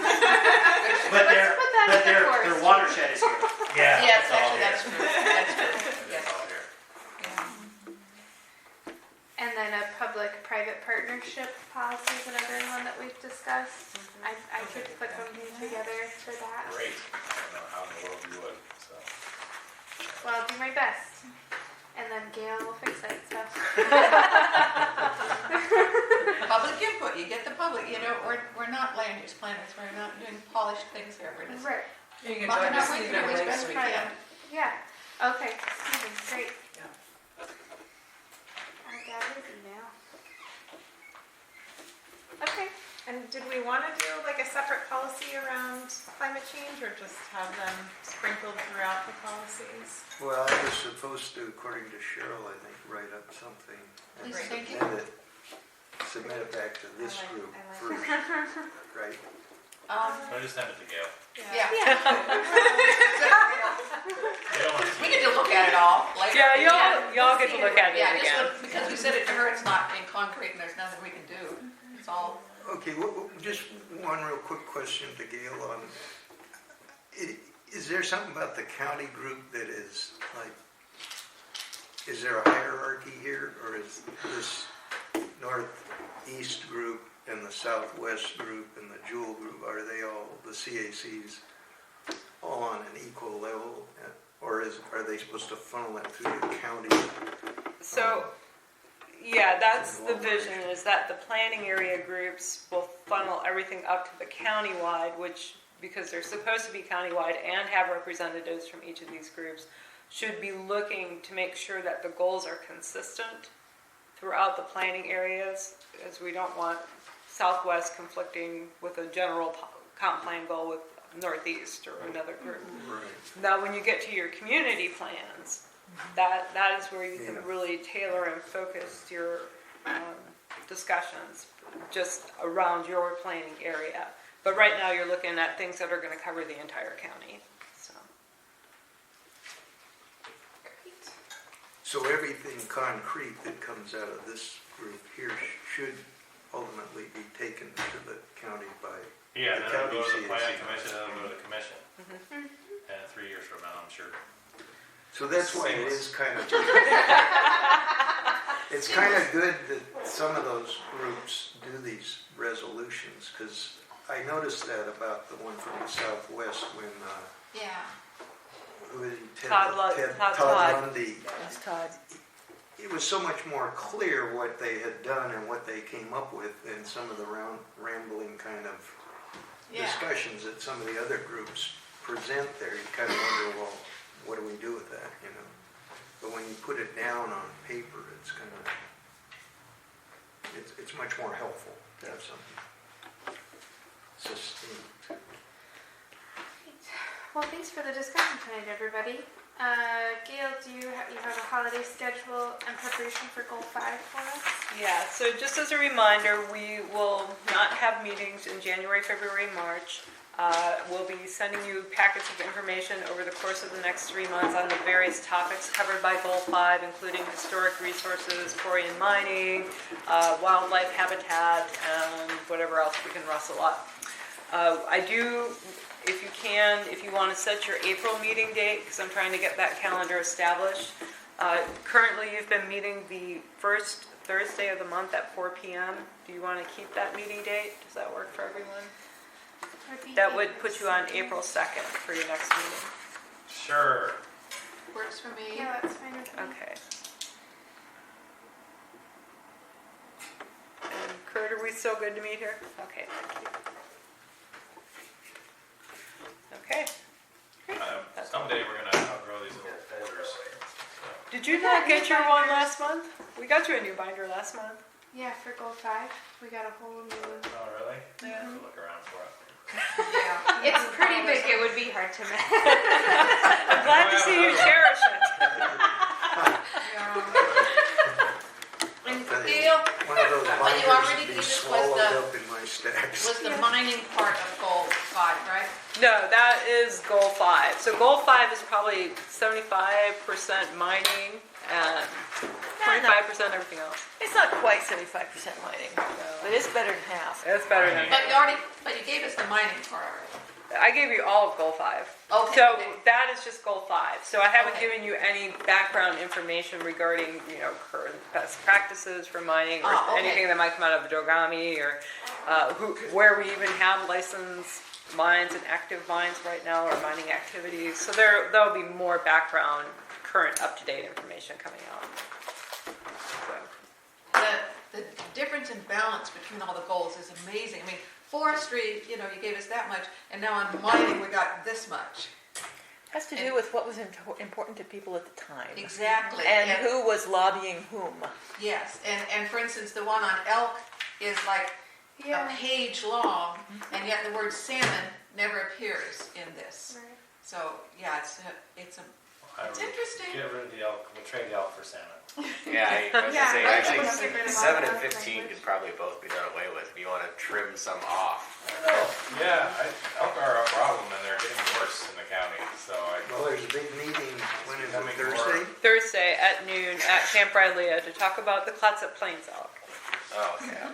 Speaker 13: But
Speaker 3: Let's put that in the
Speaker 13: their
Speaker 3: forest.
Speaker 13: watershed is here.
Speaker 9: Yeah.
Speaker 1: Yes,
Speaker 9: it's all
Speaker 1: actually,
Speaker 9: here.
Speaker 1: that's true, that's true, yes.
Speaker 9: It's all here.
Speaker 1: Yeah.
Speaker 3: And then a public-private partnership policy is another one that we've discussed. I could put something together for that.
Speaker 9: Great. I don't know how in the world you would, so.
Speaker 3: Well, I'll do my best. And then Gail will fix it, so.
Speaker 1: Public input, you get the public, we're not land use planners, we're not doing polished things here, we're just
Speaker 3: Right,
Speaker 5: You can
Speaker 1: mucking
Speaker 5: join us
Speaker 1: our way
Speaker 5: in
Speaker 1: through
Speaker 5: the
Speaker 1: as
Speaker 5: links
Speaker 1: best we
Speaker 5: we
Speaker 1: can.
Speaker 3: yeah. Okay, Steven, great.
Speaker 5: Yeah.
Speaker 3: I got his email. Okay.
Speaker 12: And did we want to do like a separate policy around climate change or just have them sprinkled throughout the policies?
Speaker 11: Well, I was supposed to, according to Cheryl, I think, write up something and
Speaker 1: Please, thank you.
Speaker 11: submit it back to this
Speaker 12: I like-
Speaker 11: group
Speaker 12: I like
Speaker 11: first, right?
Speaker 9: I just send it to Gail.
Speaker 1: Yeah.
Speaker 9: They don't want to
Speaker 1: We
Speaker 9: see
Speaker 1: get
Speaker 9: it.
Speaker 1: to look at it all later.
Speaker 2: Yeah, y'all get to look at it
Speaker 1: Yeah, just
Speaker 2: again.
Speaker 1: because we said it to her, it's not in concrete and there's nothing we can do. It's all,
Speaker 11: Okay, just one real quick question to Gail on, is there something about the county group that is like, is there a hierarchy here, or is this northeast group and the southwest group and the Jewel group, are they all, the CACs, all on an equal level? Or are they supposed to funnel it through the county?
Speaker 2: So, yeah, that's the vision, is that the planning area groups will funnel everything up to the countywide, which, because they're supposed to be countywide and have representatives from each of these groups, should be looking to make sure that the goals are consistent throughout the planning areas, as we don't want Southwest conflicting with a general comp plan goal with Northeast or another group.
Speaker 11: Right.
Speaker 2: Now, when you get to your community plans, that is where you can really tailor and focus your discussions just around your planning area. But right now, you're looking at things that are going to cover the entire county.
Speaker 11: So everything concrete that comes out of this group here should ultimately be taken to the county by
Speaker 9: Yeah,
Speaker 11: the
Speaker 9: then it'll
Speaker 11: county
Speaker 9: go to the planning
Speaker 11: CAC.
Speaker 9: commission, then it'll go to the commission. And 3 years from now, I'm sure.
Speaker 11: So that's why it is kind of, it's kind of good that some of those groups do these resolutions, because I noticed that about the one from the Southwest when,
Speaker 1: Yeah.
Speaker 11: who is he?
Speaker 2: Todd
Speaker 11: Lundy.
Speaker 8: It's Todd.
Speaker 11: It was so much more clear what they had done and what they came up with than some of the rambling kind of
Speaker 1: Yeah.
Speaker 11: discussions that some of the other groups present there. You kind of wonder, well, what do we do with that, you know? But when you put it down on paper, it's kind of, it's much more helpful to have something succinct.
Speaker 3: Well, thanks for the discussion tonight, everybody. Gail, do you have a holiday schedule and preparation for Goal 5 for us?
Speaker 2: Yeah, so just as a reminder, we will not have meetings in January, February, March. We'll be sending you packets of information over the course of the next 3 months on the various topics covered by Goal 5, including historic resources, quarry and mining, wildlife habitat, and whatever else we can rustle up. I do, if you want to set your April meeting date, because I'm trying to get that calendar established. Currently, you've been meeting the first Thursday of the month at 4 p.m. Do you want to keep that meeting date? Does that work for everyone? That would put you on April 2nd for your next meeting.
Speaker 9: Sure.
Speaker 1: Works for me.
Speaker 3: Yeah, that's fine with me.
Speaker 2: Okay. And Kurt, are we still good to meet here? Okay, thank you. Okay.
Speaker 9: Someday we're gonna outgrow these little folders. So.
Speaker 2: Did you not get your one last month? We got you a new binder last month.
Speaker 3: Yeah, for Goal 5, we got a whole new one.
Speaker 9: Oh, really?
Speaker 2: Yeah.
Speaker 9: I'll look around for it.
Speaker 1: Yeah.
Speaker 3: It's pretty big, it would be hard to miss.
Speaker 2: I'm glad to see you cherish it.
Speaker 1: And
Speaker 11: Tell you,
Speaker 1: Gail,
Speaker 11: one of those
Speaker 1: But you
Speaker 11: binders
Speaker 1: already
Speaker 11: would be
Speaker 1: gave us
Speaker 11: swallowed
Speaker 1: the-
Speaker 11: up in my stacks.
Speaker 1: was the mining part of Goal 5, right?
Speaker 2: No, that is Goal 5. So Goal 5 is probably 75% mining and 25% everything else.
Speaker 8: It's not quite 75% mining, but it's better than half.
Speaker 2: That's better than
Speaker 1: But you gave us the mining part already.
Speaker 2: I gave you all of Goal 5.
Speaker 1: Okay.
Speaker 2: So that is just Goal 5. So I haven't
Speaker 1: Okay.
Speaker 2: given you any background information regarding, current best practices for mining or
Speaker 1: Okay.
Speaker 2: anything that might come out of Dogami or where we even have licensed mines and active mines right now or mining activities. So there'll be more background, current, up-to-date information coming out. So.
Speaker 1: The difference in balance between all the goals is amazing. I mean, forestry, you gave us that much, and now on mining, we got this much.
Speaker 8: Has to do with what was important to people at the time.
Speaker 1: Exactly.
Speaker 8: And who was lobbying whom.
Speaker 1: Yes, and for instance, the one on elk is like a page long, and yet the word salmon never appears in this.
Speaker 3: Right.
Speaker 1: So, yeah, it's interesting.
Speaker 9: Get rid of the elk. We'll trade the elk for salmon.
Speaker 6: Yeah, I was
Speaker 3: Yeah,
Speaker 6: gonna say,
Speaker 3: I
Speaker 6: actually,
Speaker 3: was thinking about
Speaker 6: 7 and
Speaker 3: that
Speaker 6: 15
Speaker 3: language.
Speaker 6: could probably both be done away with if you want to trim some off.
Speaker 9: Yeah, elk are a problem and they're getting worse in the county. So
Speaker 11: Well, there's a big meeting, when is it,
Speaker 9: Becoming
Speaker 11: Thursday?
Speaker 9: more-
Speaker 2: Thursday at noon at Camp Riley to talk about the Clatsop Plains elk.
Speaker 6: Oh, yeah.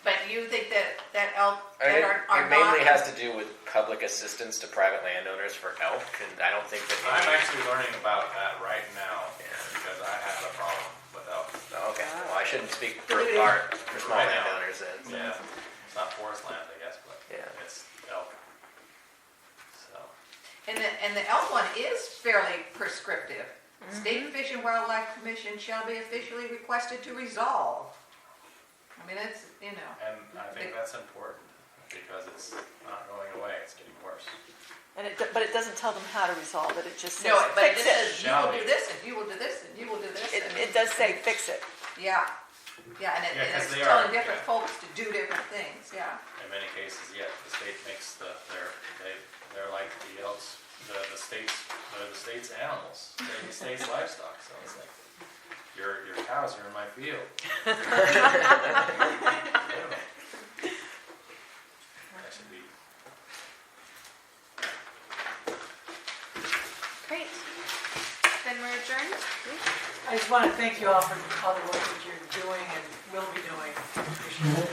Speaker 1: But you think that elk
Speaker 6: I mean,
Speaker 1: that are
Speaker 6: it mainly
Speaker 1: not...
Speaker 6: has to do with public assistance to private landowners for elk, and I don't think that.
Speaker 9: I'm actually learning about that right now because I have a problem with elk.
Speaker 6: Oh, okay. Well, I shouldn't speak for small
Speaker 9: Right now.
Speaker 6: landowners then.
Speaker 9: Yeah, it's not forest land, I guess, but
Speaker 6: Yeah.
Speaker 9: it's elk. So.
Speaker 1: And the L one is fairly prescriptive. State Fish and Wildlife Commission shall be officially requested to resolve. I mean, it's, you know.
Speaker 9: And I think that's important, because it's not going away, it's getting worse.
Speaker 8: But it doesn't tell them how to resolve it, it just says,
Speaker 1: No, but it
Speaker 8: fix
Speaker 1: says, you will
Speaker 9: Shall
Speaker 1: do
Speaker 9: be.
Speaker 1: this, and you will do this, and you will do this. and
Speaker 8: It does say, fix it.
Speaker 1: Yeah, yeah, and
Speaker 9: Yeah, 'cause
Speaker 1: it's
Speaker 9: they
Speaker 1: telling
Speaker 9: are,
Speaker 1: different
Speaker 9: yeah.
Speaker 1: folks to do different things, yeah.
Speaker 9: In many cases, yeah, the state makes they're like the elks, they're the state's animals, they're the state's livestock, so it's like, your cows are in my field. That should be.
Speaker 3: Great. Then we're adjourned.
Speaker 5: I just want to thank you all for all the work that you're doing and will be doing. Appreciate it.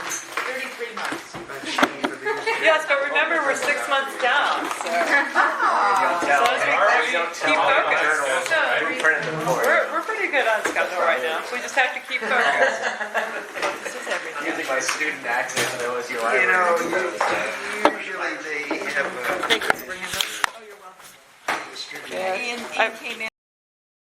Speaker 1: 33 months.
Speaker 2: Yes, but remember, we're 6 months down, so.
Speaker 6: Don't tell,
Speaker 2: So as we
Speaker 6: don't
Speaker 2: keep
Speaker 6: tell
Speaker 2: focused.
Speaker 6: journals,
Speaker 2: So
Speaker 6: we printed them for you.
Speaker 2: we're pretty good on schedule right now. We just have to keep focused.
Speaker 8: This is everything.
Speaker 6: Using my student accent, though, as your
Speaker 11: You know,
Speaker 6: library.
Speaker 11: usually they have
Speaker 8: Thank you for bringing this.
Speaker 2: Yeah.
Speaker 8: Ian came in.